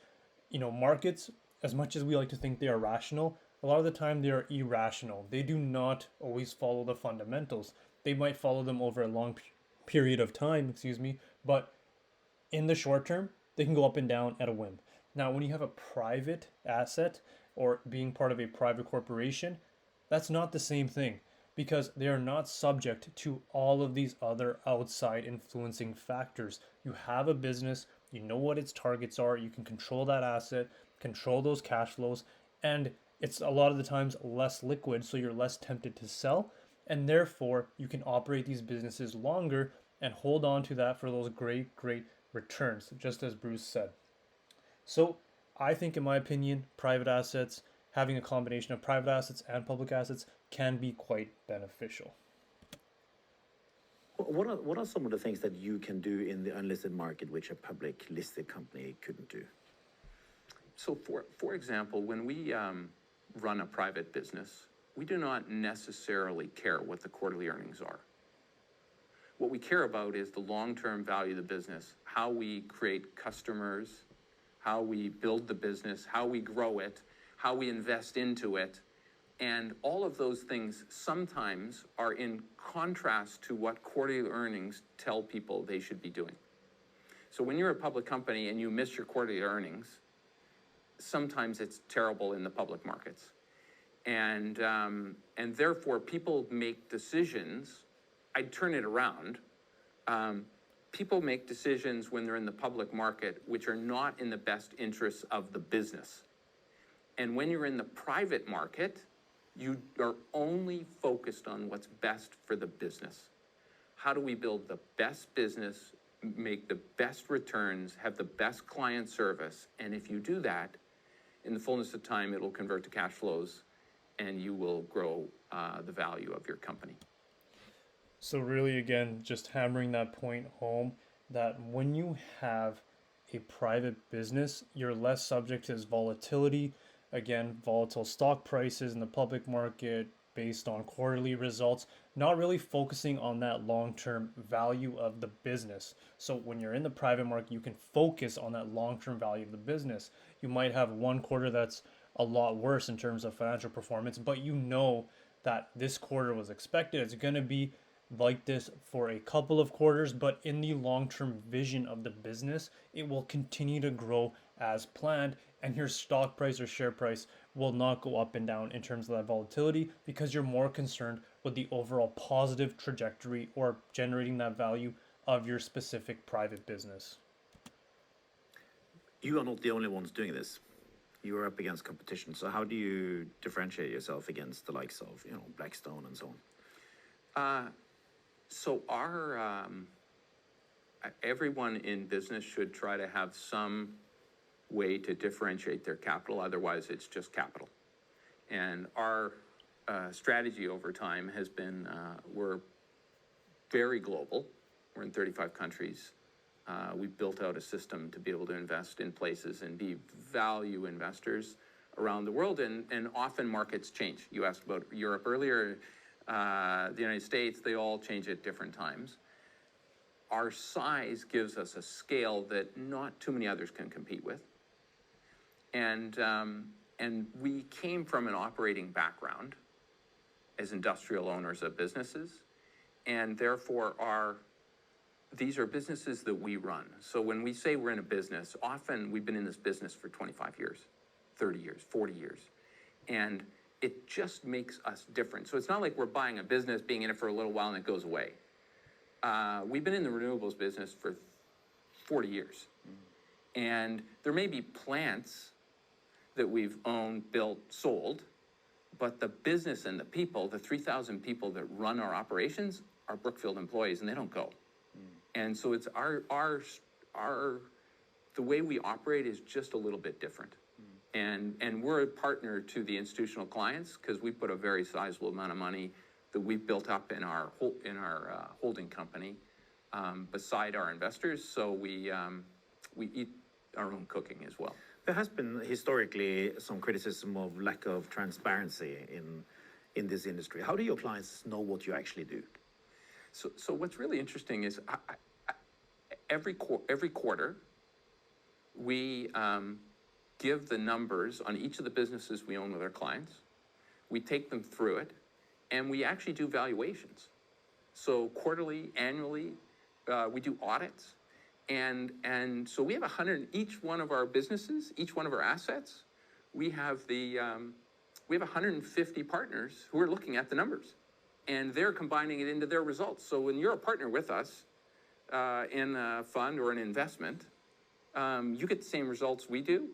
A: markets, as much as we like to think they are rational, a lot of the time they are irrational. They do not always follow the fundamentals. They might follow them over a long period of time, but in the short term, they can go up and down at a whim. Now, when you have a private asset or being part of a private corporation, that's not the same thing because they are not subject to all of these other outside influencing factors. You have a business, you know what its targets are, you can control that asset, control those cash flows, and it's a lot of the times less liquid, so you're less tempted to sell, and therefore you can operate these businesses longer and hold on to that for those great returns, just as Bruce said. So I think, in my opinion, private assets, having a combination of private assets and public assets can be quite beneficial.
B: What are some of the things that you can do in the unlisted market which a public listed company couldn't do?
C: So for example, when we run a private business, we do not necessarily care what the quarterly earnings are. What we care about is the long-term value of the business, how we create customers, how we build the business, how we grow it, how we invest into it. And all of those things sometimes are in contrast to what quarterly earnings tell people they should be doing. So when you're a public company and you miss your quarterly earnings, sometimes it's terrible in the public markets. And therefore people make decisions. I'd turn it around. People make decisions when they're in the public market which are not in the best interests of the business. And when you're in the private market, you are only focused on what's best for the business. How do we build the best business, make the best returns, have the best client service? And if you do that, in the fullness of time, it'll convert to cash flows and you will grow the value of your company.
A: So really, again, just hammering that point home that when you have a private business, you're less subject to this volatility. Again, volatile stock prices in the public market based on quarterly results, not really focusing on that long-term value of the business. So when you're in the private market, you can focus on that long-term value of the business. You might have one quarter that's a lot worse in terms of financial performance, but you know that this quarter was expected. It's going to be like this for a couple of quarters, but in the long-term vision of the business, it will continue to grow as planned, and your stock price or share price will not go up and down in terms of that volatility because you're more concerned with the overall positive trajectory or generating that value of your specific private business.
B: You are not the only ones doing this. You are up against competition. So how do you differentiate yourself against the likes of, Blackstone and so on?
C: So everyone in business should try to have some way to differentiate their capital. Otherwise, it's just capital. And our strategy over time has been we're very global. We're in 35 countries. We've built out a system to be able to invest in places and be value investors around the world, and often markets change. You asked about Europe earlier, the United States, they all change at different times. Our size gives us a scale that not too many others can compete with. And we came from an operating background as industrial owners of businesses, and therefore these are businesses that we run. So when we say we're in a business, often we've been in this business for 25 years, 30 years, 40 years. And it just makes us different. So it's not like we're buying a business, being in it for a little while, and it goes away. We've been in the renewables business for 40 years. And there may be plants that we've owned, built, sold, but the business and the people, the 3,000 people that run our operations, are Brookfield employees, and they don't go. And so it's the way we operate is just a little bit different. And we're a partner to the institutional clients because we put a very sizable amount of money that we've built up in our holding company beside our investors. So we eat our own cooking as well.
B: There has been historically some criticism of lack of transparency in this industry. How do your clients know what you actually do?
C: So what's really interesting is every quarter we give the numbers on each of the businesses we own with our clients. We take them through it, and we actually do valuations. So quarterly, annually, we do audits. And so we have 100, each one of our businesses, each one of our assets, we have 150 partners who are looking at the numbers, and they're combining it into their results. So when you're a partner with us in a fund or an investment, you get the same results we do,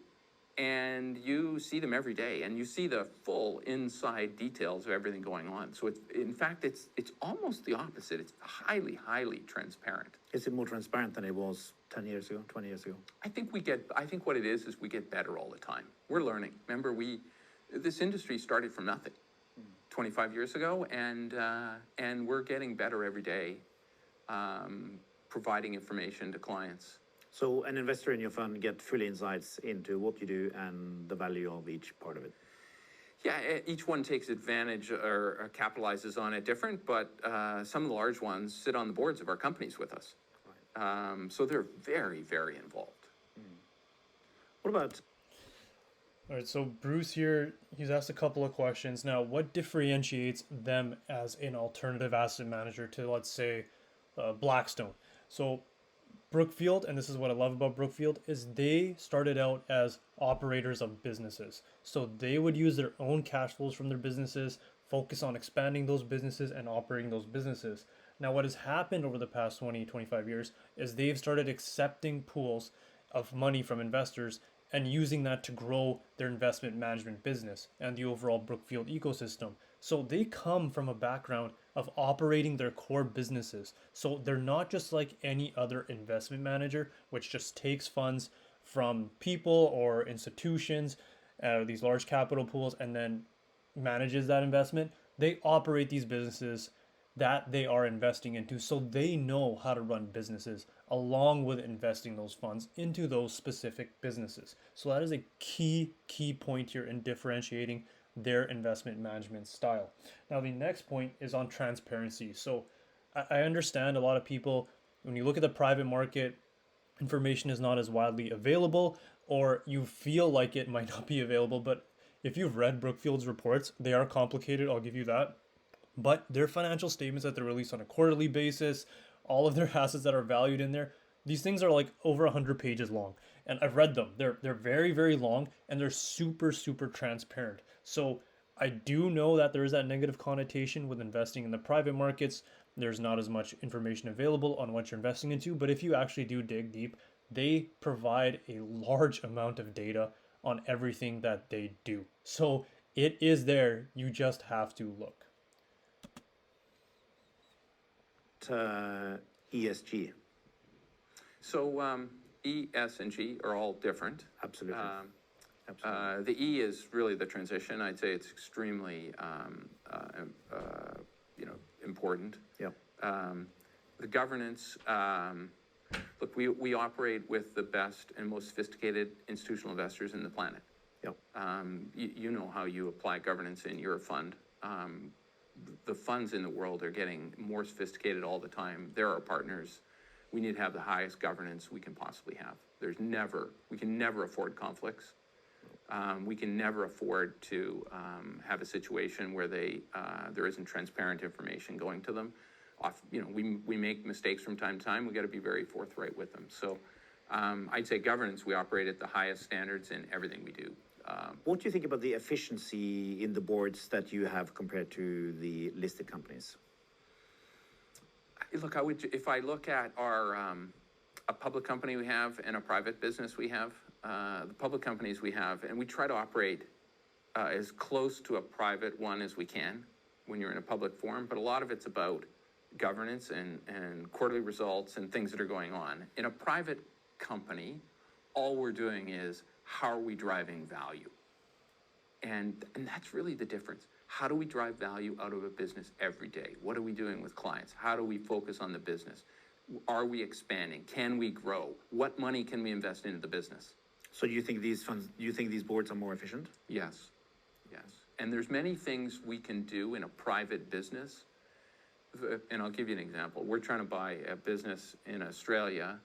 C: and you see them every day, and you see the full inside details of everything going on. So in fact, it's almost the opposite. It's highly, highly transparent.
B: Is it more transparent than it was 10 years ago, 20 years ago?
C: I think what it is we get better all the time. We're learning. Remember, this industry started from nothing 25 years ago, and we're getting better every day, providing information to clients.
B: So an investor in your fund get full insights into what you do and the value of each part of it.
C: Yeah, each one takes advantage or capitalizes on it different, but some of the large ones sit on the boards of our companies with us. Right. So they're very, very involved.
B: What about...
A: All right, so Bruce here, he's asked a couple of questions. Now, what differentiates them as an alternative asset manager to, let's say, Blackstone? So Brookfield, and this is what I love about Brookfield, is they started out as operators of businesses. So they would use their own cash flows from their businesses, focus on expanding those businesses and operating those businesses. Now, what has happened over the past 20, 25 years is they've started accepting pools of money from investors and using that to grow their investment management business and the overall Brookfield ecosystem. So they come from a background of operating their core businesses. So they're not just like any other investment manager, which just takes funds from people or institutions, these large capital pools, and then manages that investment. They operate these businesses that they are investing into, so they know how to run businesses along with investing those funds into those specific businesses. So that is a key point here in differentiating their investment management style. Now, the next point is on transparency. So I understand a lot of people, when you look at the private market, information is not as widely available, or you feel like it might not be available. But if you've read Brookfield's reports, they are complicated, I'll give you that. But their financial statements that they're released on a quarterly basis, all of their assets that are valued in there, these things are like over 100 pages long. And I've read them. They're very, very long, and they're super, super transparent. So I do know that there is that negative connotation with investing in the private markets. There's not as much information available on what you're investing into. But if you actually do dig deep, they provide a large amount of data on everything that they do. So it is there. You just have to look.
B: ESG.
C: So E, S, and G are all different.
B: Absolutely.
C: The E is really the transition. I'd say it's extremely, important.
B: Yeah.
C: The governance, look, we operate with the best and most sophisticated institutional investors in the planet.
B: Yep.
C: You know how you apply governance in your fund. The funds in the world are getting more sophisticated all the time. They're our partners. We need to have the highest governance we can possibly have. We can never afford conflicts. We can never afford to have a situation where there isn't transparent information going to them. We make mistakes from time to time. We got to be very forthright with them. So I'd say governance, we operate at the highest standards in everything we do.
B: What do you think about the efficiency in the boards that you have compared to the listed companies?
C: Look, if I look at a public company we have and a private business we have, the public companies we have, and we try to operate as close to a private one as we can when you're in a public forum, but a lot of it's about governance and quarterly results and things that are going on. In a private company, all we're doing is how are we driving value? And that's really the difference. How do we drive value out of a business every day? What are we doing with clients? How do we focus on the business? Are we expanding? Can we grow? What money can we invest into the business?
B: So do you think these boards are more efficient?
C: Yes. And there's many things we can do in a private business. And I'll give you an example. We're trying to buy a business in Australia,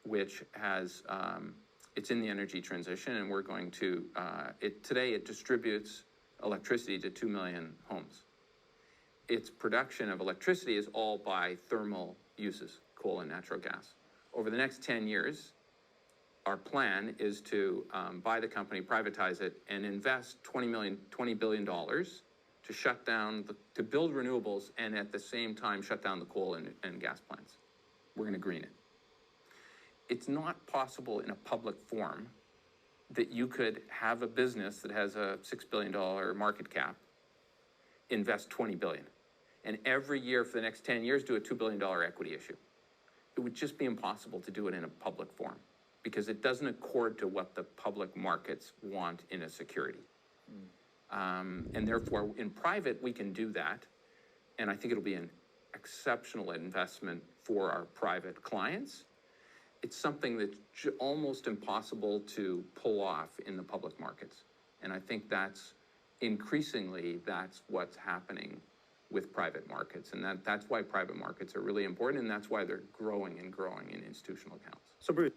C: which has, it's in the energy transition, and we're going to, today it distributes electricity to 2 million homes. Its production of electricity is all by thermal uses, coal and natural gas. Over the next 10 years, our plan is to buy the company, privatize it, and invest $20 billion to shut down, to build renewables, and at the same time shut down the coal and gas plants. We're going to green it. It's not possible in a public forum that you could have a business that has a $6 billion market cap, invest $20 billion, and every year for the next 10 years do a $2 billion equity issue. It would just be impossible to do it in a public forum because it doesn't accord to what the public markets want in a security. And therefore, in private, we can do that. And I think it'll be an exceptional investment for our private clients. It's something that's almost impossible to pull off in the public markets. And I think that's what's happening with private markets. And that's why private markets are really important. And that's why they're growing and growing in institutional accounts.
B: So Bruce.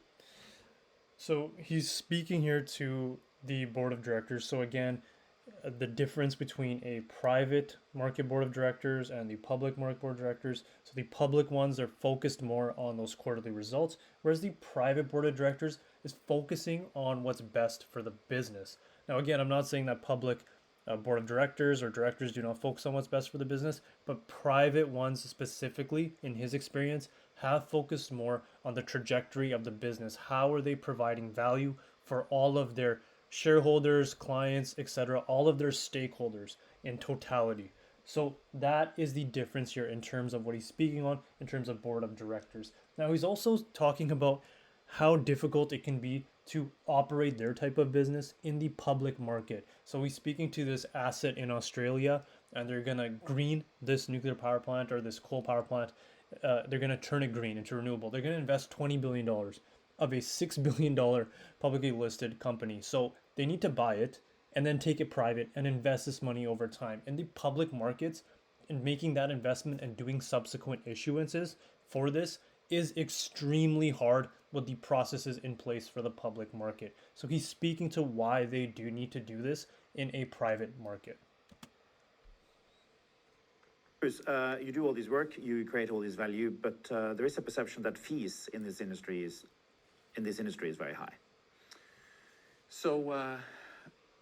A: So he's speaking here to the board of directors. So again, the difference between a private market board of directors and the public market board of directors. So the public ones are focused more on those quarterly results, whereas the private board of directors is focusing on what's best for the business. Now, again, I'm not saying that public board of directors or directors do not focus on what's best for the business, but private ones specifically, in his experience, have focused more on the trajectory of the business. How are they providing value for all of their shareholders, clients, etc., all of their stakeholders in totality? So that is the difference here in terms of what he's speaking on in terms of board of directors. Now, he's also talking about how difficult it can be to operate their type of business in the public market. So he's speaking to this asset in Australia, and they're going to green this nuclear power plant or this coal power plant. They're going to turn it green into renewable. They're going to invest $20 billion of a $6 billion publicly listed company. So they need to buy it and then take it private and invest this money over time. In the public markets, and making that investment and doing subsequent issuances for this is extremely hard with the processes in place for the public market. So he's speaking to why they do need to do this in a private market.
B: Bruce, you do all this work, you create all this value, but there is a perception that fees in this industry is very high.
C: So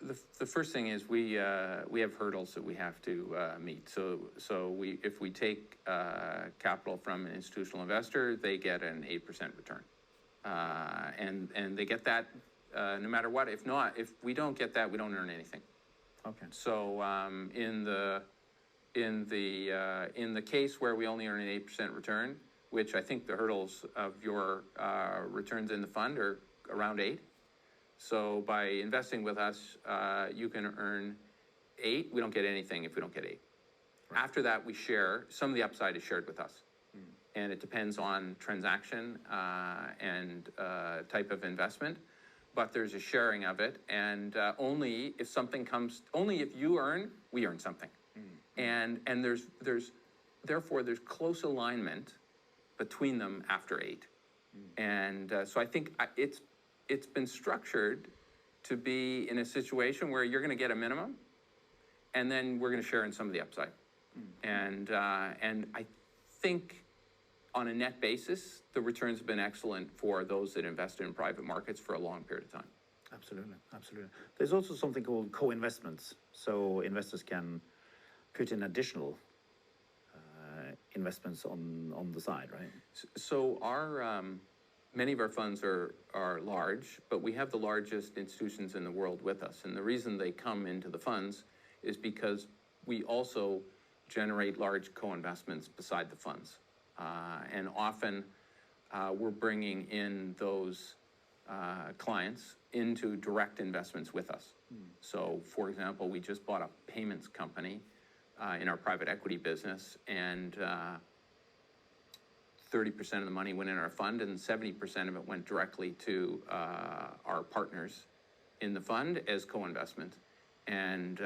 C: the first thing is we have hurdles that we have to meet. So if we take capital from an institutional investor, they get an 8% return, and they get that no matter what. If we don't get that, we don't earn anything.
B: Okay.
C: So in the case where we only earn an 8% return, which I think the hurdles of your returns in the fund are around 8. So by investing with us, you can earn 8. We don't get anything if we don't get 8. Right. After that, we share. Some of the upside is shared with us. and it depends on transaction and type of investment. But there's a sharing of it, and only if you earn, we earn something, and therefore there's close alignment between them after 8, and so I think it's been structured to be in a situation where you're going to get a minimum, and then we're going to share in some of the upside, and I think, on a net basis, the returns have been excellent for those that invested in private markets for a long period of time.
B: Absolutely, absolutely. There's also something called co-investments, so investors can put in additional investments on the side, right?
C: So many of our funds are large, but we have the largest institutions in the world with us. And the reason they come into the funds is because we also generate large co-investments beside the funds. And often we're bringing in those clients into direct investments with us. So, for example, we just bought a payments company in our private equity business, and 30% of the money went in our fund, and 70% of it went directly to our partners in the fund as co-investment, and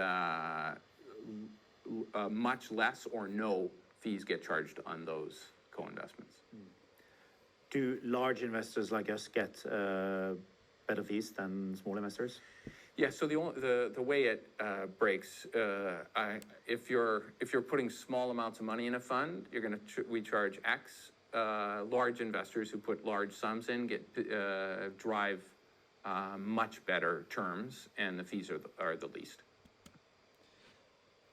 C: much less or no fees get charged on those co-investments.
B: Do large investors like us get better fees than small investors?
C: Yeah. So the way it breaks, if you're putting small amounts of money in a fund, we charge X. Large investors who put large sums in drive much better terms, and the fees are the least.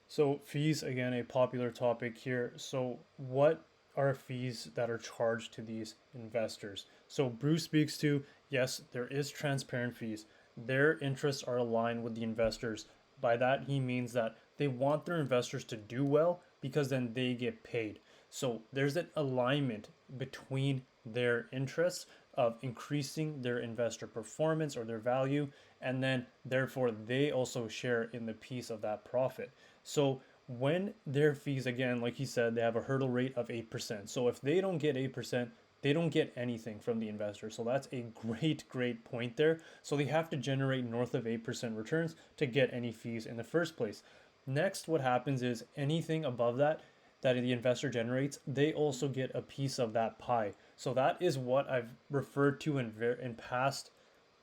A: So fees, again, a popular topic here. So what are fees that are charged to these investors? So Bruce speaks to, yes, there is transparent fees. Their interests are aligned with the investors. By that, he means that they want their investors to do well because then they get paid. So there's an alignment between their interests of increasing their investor performance or their value, and then therefore they also share in the piece of that profit. So when their fees, again, like he said, they have a hurdle rate of 8%. So if they don't get 8%, they don't get anything from the investor. So that's a great point there. So they have to generate north of 8% returns to get any fees in the first place. Next, what happens is anything above that the investor generates, they also get a piece of that pie. So that is what I've referred to in past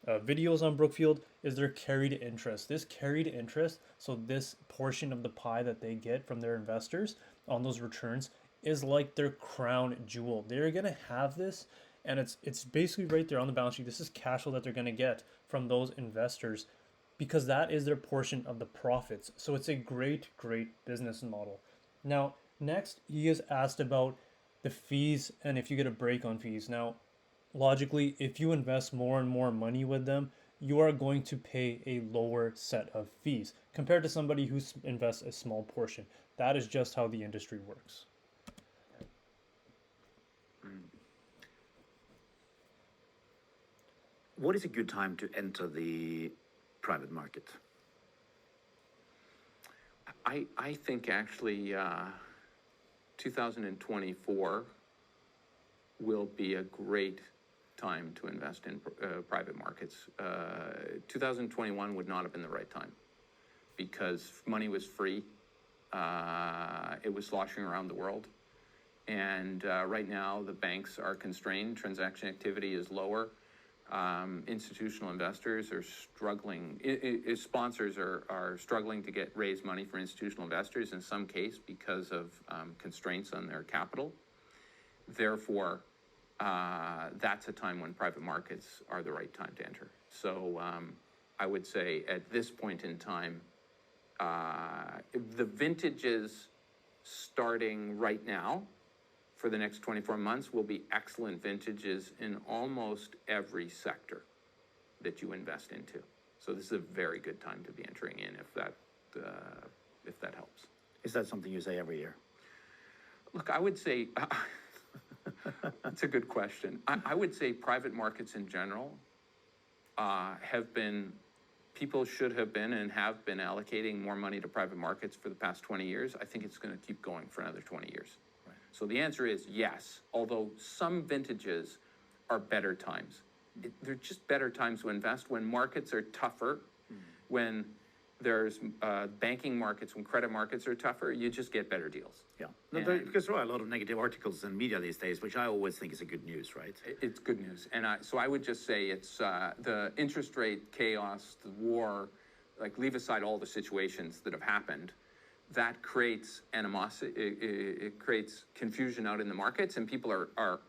A: videos on Brookfield, is their carried interest. This carried interest, so this portion of the pie that they get from their investors on those returns, is like their crown jewel. They're gonna have this, and it's basically right there on the balance sheet. This is cash flow that they're gonna get from those investors, because that is their portion of the profits. So it's a great business model. Now, next, he is asked about the fees and if you get a break on fees. Now, logically, if you invest more and more money with them, you are going to pay a lower set of fees compared to somebody who invests a small portion. That is just how the industry works.
B: What is a good time to enter the private market?
C: I think actually 2024 will be a great time to invest in private markets. 2021 would not have been the right time because money was free. It was sloshing around the world. And right now the banks are constrained. Transaction activity is lower. Institutional investors are struggling. Sponsors are struggling to raise money for institutional investors in some case because of constraints on their capital. Therefore, that's a time when private markets are the right time to enter. So I would say at this point in time, the vintages starting right now for the next 24 months will be excellent vintages in almost every sector that you invest into. So this is a very good time to be entering in if that helps.
B: Is that something you say every year?
C: Look, I would say, that's a good question. I would say private markets in general people should have been and have been allocating more money to private markets for the past 20 years. I think it's going to keep going for another 20 years. So the answer is yes, although some vintages are better times. They're just better times to invest when markets are tougher, when there's banking markets, when credit markets are tougher, you just get better deals.
B: Yeah, because there are a lot of negative articles in media these days, which I always think is a good news, right?
C: It's good news. And so I would just say it's the interest rate chaos, the war, like leave aside all the situations that have happened, that creates animosity, it creates confusion out in the markets, and people are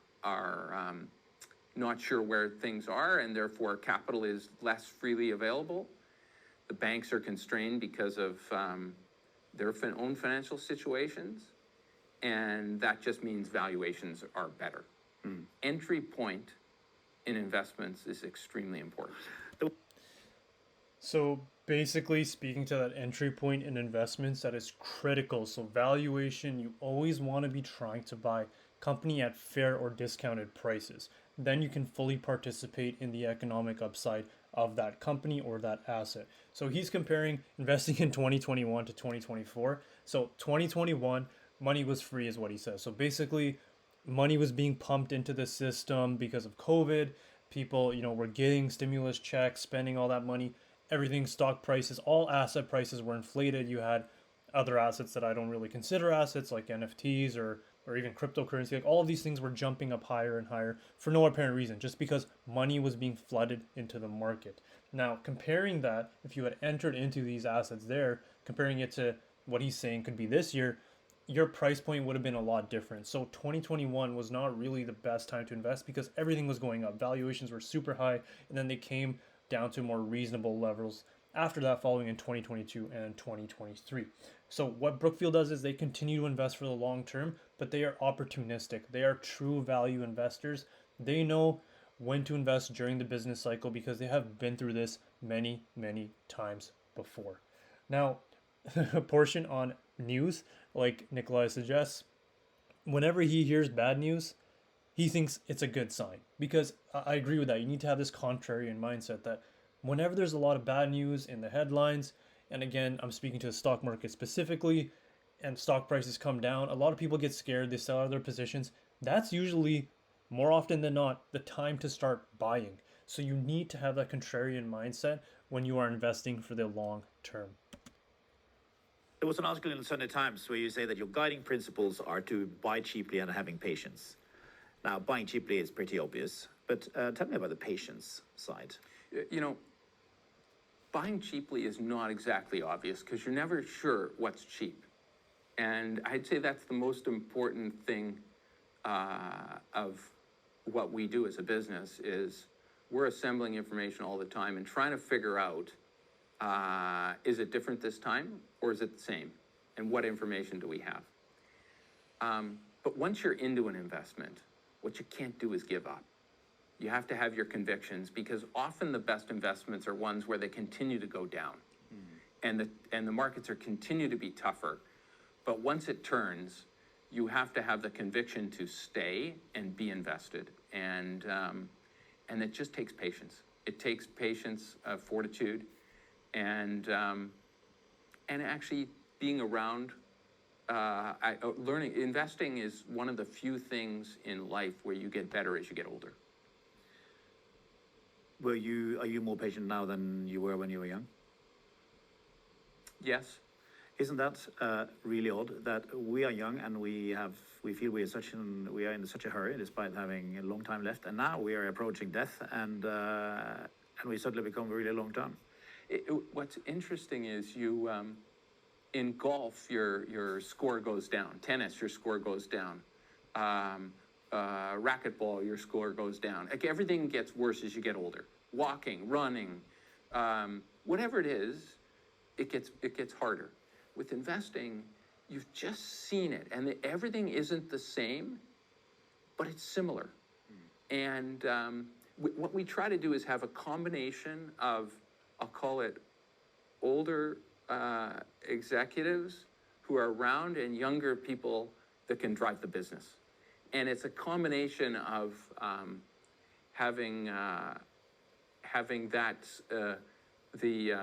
C: not sure where things are, and therefore capital is less freely available. The banks are constrained because of their own financial situations, and that just means valuations are better. Entry point in investments is extremely important.
A: So basically, speaking to that entry point in investments, that is critical. So valuation, you always want to be trying to buy company at fair or discounted prices. Then you can fully participate in the economic upside of that company or that asset. So he's comparing investing in 2021 to 2024. So 2021, money was free is what he says. So basically, money was being pumped into the system because of COVID. People, were getting stimulus checks, spending all that money. Everything, stock prices, all asset prices were inflated. You had other assets that I don't really consider assets, like NFTs or even cryptocurrency. Like all of these things were jumping up higher and higher for no apparent reason, just because money was being flooded into the market. Now, comparing that, if you had entered into these assets there, comparing it to what he's saying could be this year, your price point would have been a lot different. So 2021 was not really the best time to invest because everything was going up. Valuations were super high, and then they came down to more reasonable levels after that, following in 2022 and 2023. So what Brookfield does is they continue to invest for the long term, but they are opportunistic. They are true value investors. They know when to invest during the business cycle because they have been through this many, many times before. Now, a portion on news, like Nicolai suggests, whenever he hears bad news, he thinks it's a good sign. Because I agree with that. You need to have this contrarian mindset that whenever there's a lot of bad news in the headlines, and again, I'm speaking to the stock market specifically, and stock prices come down, a lot of people get scared, they sell out of their positions. That's usually, more often than not, the time to start buying. So you need to have that contrarian mindset when you are investing for the long term.
B: There was an article in the Sunday Times where you say that your guiding principles are to buy cheaply and having patience. Now, buying cheaply is pretty obvious, but tell me about the patience side.
C: Buying cheaply is not exactly obvious because you're never sure what's cheap. And I'd say that's the most important thing of what we do as a business is we're assembling information all the time and trying to figure out, is it different this time or is it the same? And what information do we have? But once you're into an investment, what you can't do is give up. You have to have your convictions because often the best investments are ones where they continue to go down and the markets are continue to be tougher. But once it turns, you have to have the conviction to stay and be invested. And it just takes patience. It takes patience, fortitude, and actually being around. Learning, investing is one of the few things in life where you get better as you get older.
B: Are you more patient now than you were when you were young?
C: Yes.
B: Isn't that really odd that we are young and we feel we are in such a hurry despite having a long time left, and now we are approaching death and we suddenly become really long term.
C: What's interesting is you in golf your score goes down. Tennis, your score goes down. Racquetball, your score goes down. Like everything gets worse as you get older. Walking, running, whatever it is, it gets harder. With investing, you've just seen it, and everything isn't the same, but it's similar. And what we try to do is have a combination of, I'll call it, older executives who are around and younger people that can drive the business. And it's a combination of having that the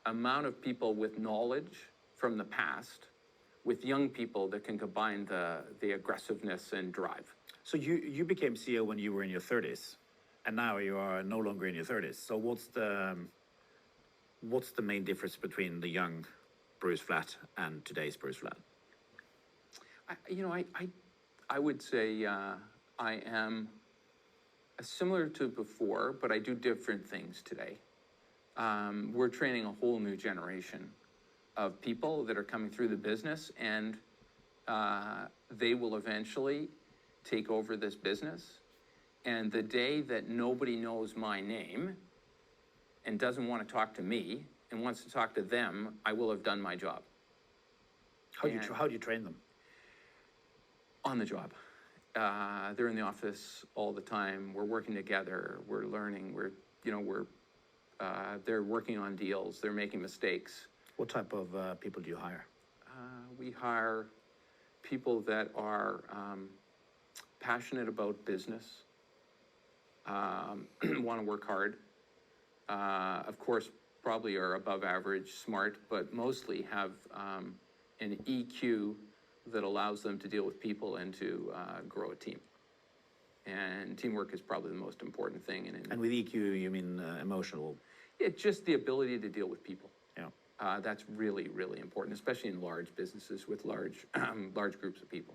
C: amount of people with knowledge from the past with young people that can combine the aggressiveness and drive.
B: So you became CEO when you were in your 30s, and now you are no longer in your 30s. So what's the main difference between the young Bruce Flatt and today's Bruce Flatt?
C: I would say I am similar to before, but I do different things today. We're training a whole new generation of people that are coming through the business, and they will eventually take over this business. And the day that nobody knows my name and doesn't want to talk to me and wants to talk to them, I will have done my job.
B: How do you train them?
C: On the job. They're in the office all the time. We're working together. We're learning. They're working on deals. They're making mistakes.
B: What type of people do you hire?
C: We hire people that are passionate about business, want to work hard. Of course, probably are above average smart, but mostly have an EQ that allows them to deal with people and to grow a team. And teamwork is probably the most important thing.
B: And with EQ, you mean emotional?
C: Yeah, just the ability to deal with people.
B: Yeah.
C: That's really, really important, especially in large businesses with large groups of people.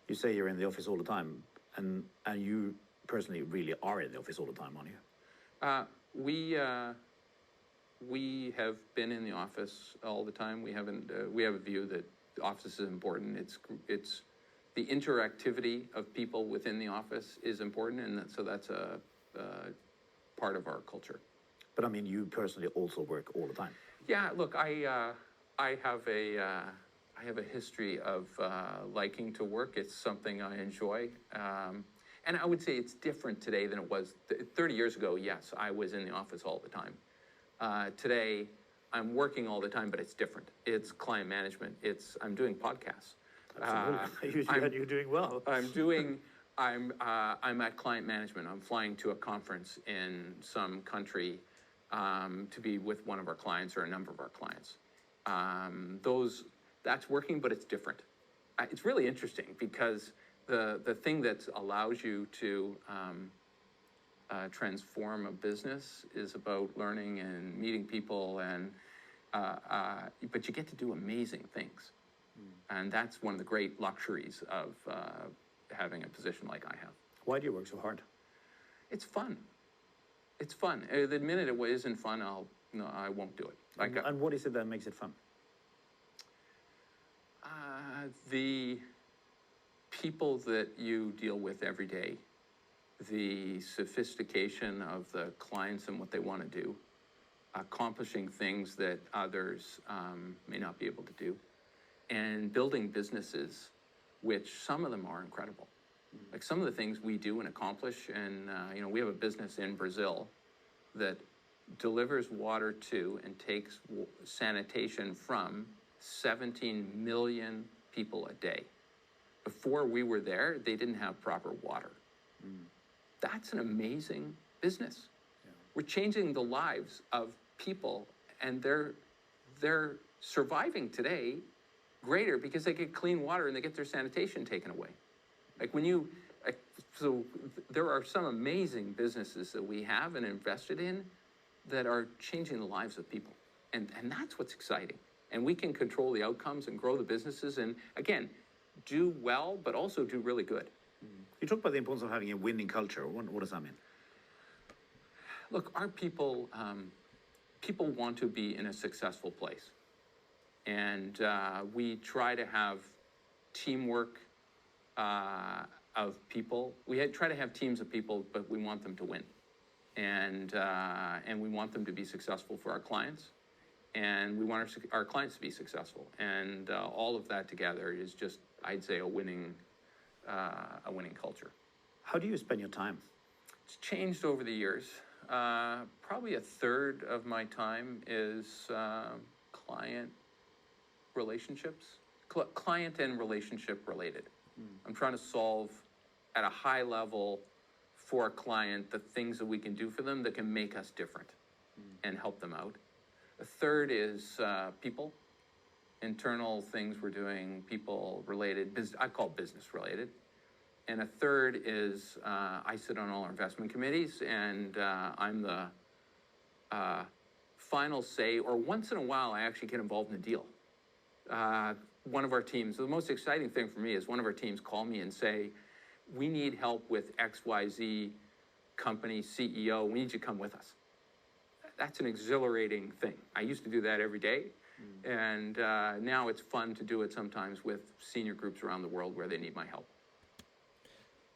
B: You say you're in the office all the time, and you personally really are in the office all the time, aren't you?
C: We have been in the office all the time. We haven't. We have a view that the office is important. It's the interactivity of people within the office is important, and so that's a part of our culture.
B: But I mean, you personally also work all the time.
C: Yeah, look, I have a history of liking to work. It's something I enjoy. And I would say it's different today than it was 30 years ago. Yes, I was in the office all the time. Today, I'm working all the time, but it's different. It's client management. I'm doing podcasts.
B: Absolutely. You're doing well.
C: I'm at client management. I'm flying to a conference in some country to be with one of our clients or a number of our clients. That's working, but it's different. It's really interesting because the thing that allows you to transform a business is about learning and meeting people, but you get to do amazing things. And that's one of the great luxuries of having a position like I have.
B: Why do you work so hard?
C: It's fun. It's fun. The minute it isn't fun, I won't do it.
B: And what is it that makes it fun?
C: The people that you deal with every day, the sophistication of the clients and what they want to do, accomplishing things that others may not be able to do, and building businesses, which some of them are incredible. Like some of the things we do and accomplish, and we have a business in Brazil that delivers water to and takes sanitation from 17 million people a day. Before we were there, they didn't have proper water. That's an amazing business. Yeah. We're changing the lives of people, and they're surviving today greater because they get clean water and they get their sanitation taken away. So there are some amazing businesses that we have and invested in that are changing the lives of people. And that's what's exciting. And we can control the outcomes and grow the businesses and, again, do well, but also do really good.
B: You talk about the importance of having a winning culture. What does that mean?
C: Look, our people want to be in a successful place. And we try to have teamwork of people. We try to have teams of people, but we want them to win. And we want them to be successful for our clients. And we want our clients to be successful. And all of that together is just, I'd say, a winning culture.
B: How do you spend your time?
C: It's changed over the years. Probably a third of my time is client relationships, client and relationship related. I'm trying to solve at a high level for a client the things that we can do for them that can make us different and help them out. A third is people. internal things we're doing, people related, I call business related. And a third is I sit on all our investment committees, and I'm the final say, or once in a while I actually get involved in a deal. One of our teams, the most exciting thing for me is one of our teams call me and say, we need help with XYZ company CEO, we need you to come with us. That's an exhilarating thing. I used to do that every day, and now it's fun to do it sometimes with senior groups around the world where they need my help.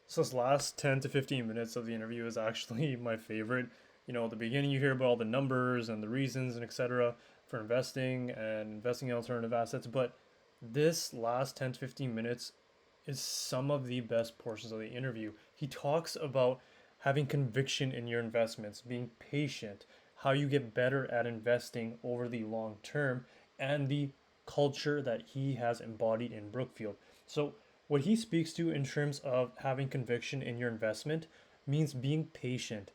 A: So this last 10 to 15 minutes of the interview is actually my favorite. You know, at the beginning you hear about all the numbers and the reasons and etc. for investing and investing in alternative assets, but this last 10 to 15 minutes is some of the best portions of the interview. He talks about having conviction in your investments, being patient, how you get better at investing over the long term, and the culture that he has embodied in Brookfield. So, what he speaks to in terms of having conviction in your investment means being patient,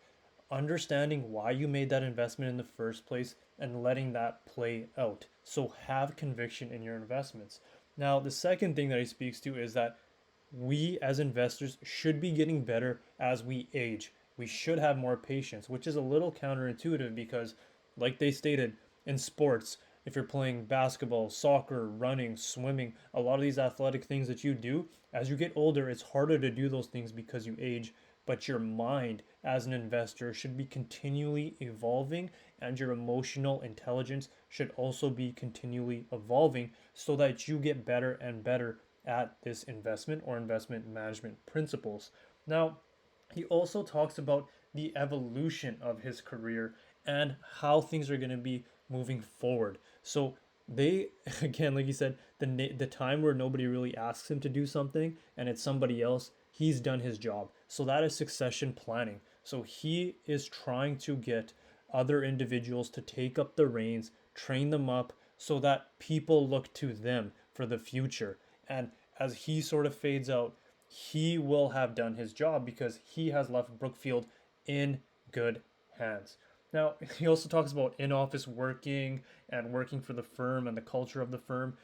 A: understanding why you made that investment in the first place, and letting that play out. So, have conviction in your investments. Now, the second thing that he speaks to is that we as investors should be getting better as we age. We should have more patience, which is a little counterintuitive because, like they stated, in sports, if you're playing basketball, soccer, running, swimming, a lot of these athletic things that you do, as you get older, it's harder to do those things because you age. But your mind as an investor should be continually evolving, and your emotional intelligence should also be continually evolving so that you get better and better at this investment or investment management principles. Now, he also talks about the evolution of his career and how things are going to be moving forward. So they again, like you said, the time where nobody really asks him to do something and it's somebody else, he's done his job. So that is succession planning. So he is trying to get other individuals to take up the reins, train them up so that people look to them for the future. And as he sort of fades out, he will have done his job because he has left Brookfield in good hands. Now, he also talks about in office working and working for the firm and the culture of the firm.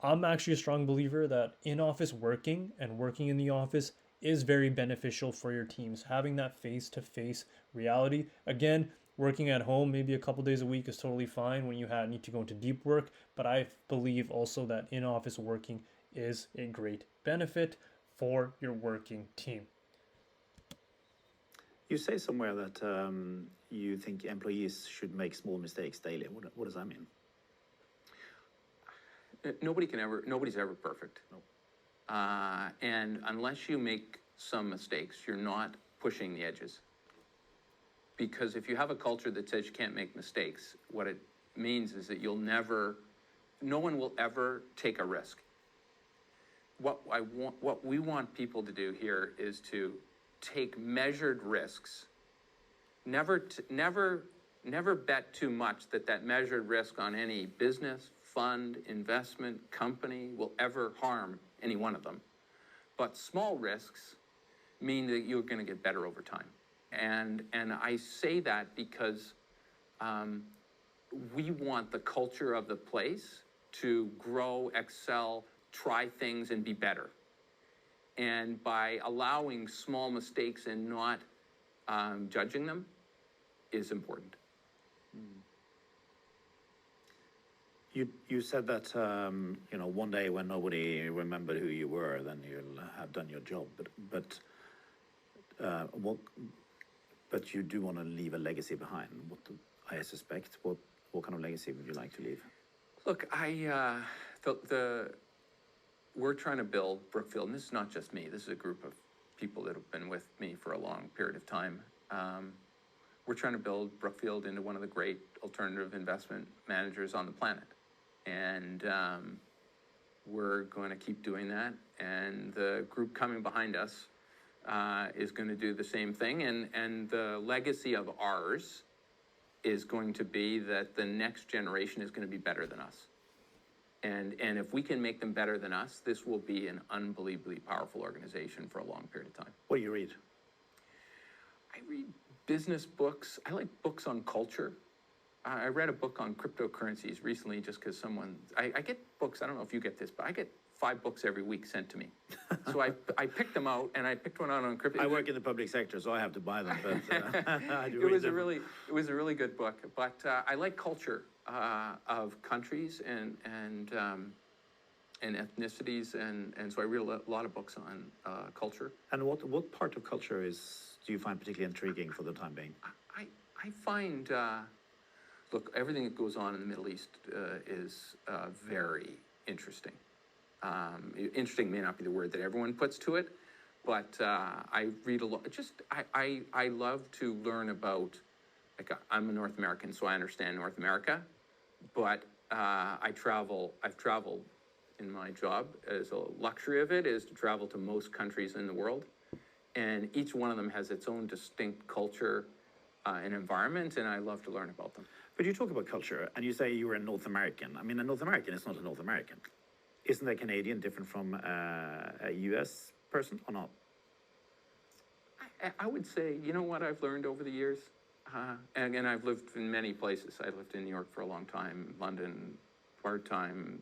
A: I'm actually a strong believer that in office working and working in the office is very beneficial for your teams. Having that face to face reality. Again, working at home maybe a couple days a week is totally fine when you need to go into deep work, but I believe also that in office working is a great benefit for your working team.
B: You say somewhere that you think employees should make small mistakes daily. What does that mean?
C: Nobody's ever perfect.
B: No.
C: And unless you make some mistakes, you're not pushing the edges. Because if you have a culture that says you can't make mistakes, what it means is that no one will ever take a risk. What we want people to do here is to take measured risks. Never bet too much that measured risk on any business, fund, investment, company will ever harm any one of them. But small risks mean that you're going to get better over time. And I say that because we want the culture of the place to grow, excel, try things, and be better. And by allowing small mistakes and not judging them is important.
B: You said that one day when nobody remembered who you were, then you'll have done your job. But you do want to leave a legacy behind. I suspect. What kind of legacy would you like to leave?
C: Look, we're trying to build Brookfield, and this is not just me. This is a group of people that have been with me for a long period of time. We're trying to build Brookfield into one of the great alternative investment managers on the planet. And we're going to keep doing that. And the group coming behind us is going to do the same thing. And the legacy of ours is going to be that the next generation is going to be better than us. And if we can make them better than us, this will be an unbelievably powerful organization for a long period of time.
B: What do you read?
C: I read business books. I like books on culture. I read a book on cryptocurrencies recently just because I get books, I don't know if you get this, but I get 5 books every week sent to me. So I picked them out, and I picked one out on crypto.
B: I work in the public sector, so I have to buy them, but I do
C: It
B: read
C: was
B: them.
C: it was a really good book, but I like culture of countries and ethnicities, and so I read a lot of books on culture.
B: And what part of culture do you find particularly intriguing for the time being?
C: I find, look, everything that goes on in the Middle East is very interesting. Interesting may not be the word that everyone puts to it, but I read a lot. I love to learn about, like, I'm a North American, so I understand North America, but I've traveled in my job as a luxury of it is to travel to most countries in the world, and each one of them has its own distinct culture and environment, and I love to learn about them.
B: But you talk about culture, and you say you were a North American. I mean, a North American is not a North American. Isn't a Canadian different from a US person or not?
C: I would say, you know what I've learned over the years? And I've lived in many places. I lived in New York for a long time, London, part-time,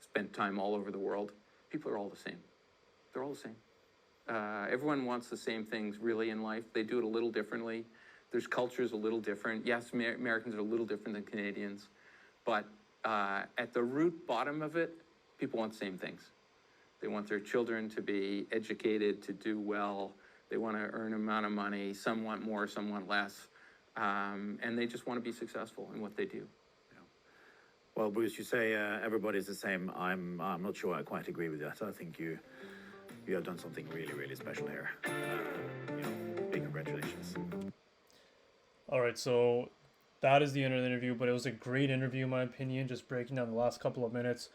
C: spent time all over the world. People are all the same. They're all the same. Everyone wants the same things really in life. They do it a little differently. There's cultures a little different. Yes, Americans are a little different than Canadians, but at the root bottom of it, people want the same things. They want their children to be educated, to do well. They want to earn an amount of money. Some want more, some want less. And they just want to be successful in what they do.
B: Well, Bruce, you say everybody's the same. I'm not sure I quite agree with that. I think you have done something really, really special here. Big congratulations.
A: All right, so that is the end of the interview, but it was a great interview, in my opinion, just breaking down the last couple of minutes.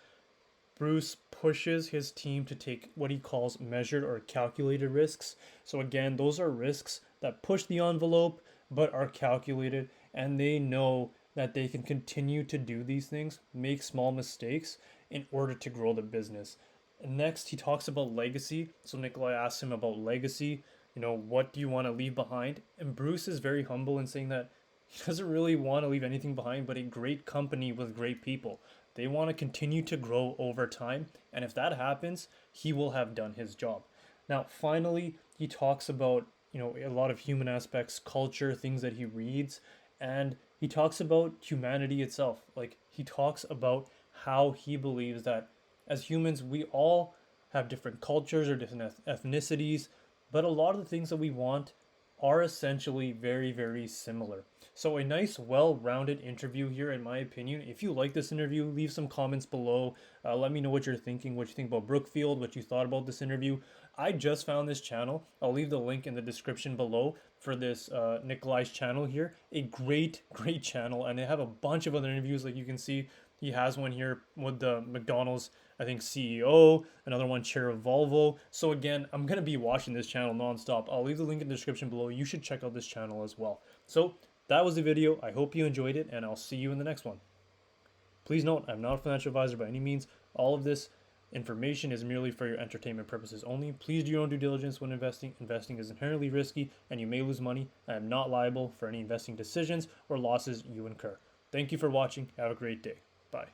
A: Bruce pushes his team to take what he calls measured or calculated risks. So, again, those are risks that push the envelope but are calculated, and they know that they can continue to do these things, make small mistakes in order to grow the business. Next, he talks about legacy. So, Nicolai asks him about legacy. What do you want to leave behind? And Bruce is very humble in saying that he doesn't really want to leave anything behind but a great company with great people. They want to continue to grow over time, and if that happens, he will have done his job. Now, finally, he talks about, a lot of human aspects, culture, things that he reads, and he talks about humanity itself. Like, he talks about how he believes that as humans, we all have different cultures or different ethnicities, but a lot of the things that we want are essentially very, very similar. So a nice, well-rounded interview here, in my opinion. If you like this interview, leave some comments below. Let me know what you're thinking, what you think about Brookfield, what you thought about this interview. I just found this channel. I'll leave the link in the description below for this Nicolai's channel here. A great, great channel, and they have a bunch of other interviews. Like you can see, he has one here with the McDonald's, I think, CEO, another one, chair of Volvo. So again, I'm going to be watching this channel nonstop. I'll leave the link in the description below. You should check out this channel as well. So that was the video. I hope you enjoyed it, and I'll see you in the next one. Please note, I'm not a financial advisor by any means. All of this information is merely for your entertainment purposes only. Please do your own due diligence when investing. Investing is inherently risky, and you may lose money. I am not liable for any investing decisions or losses you incur. Thank you for watching. Have a great day. Bye.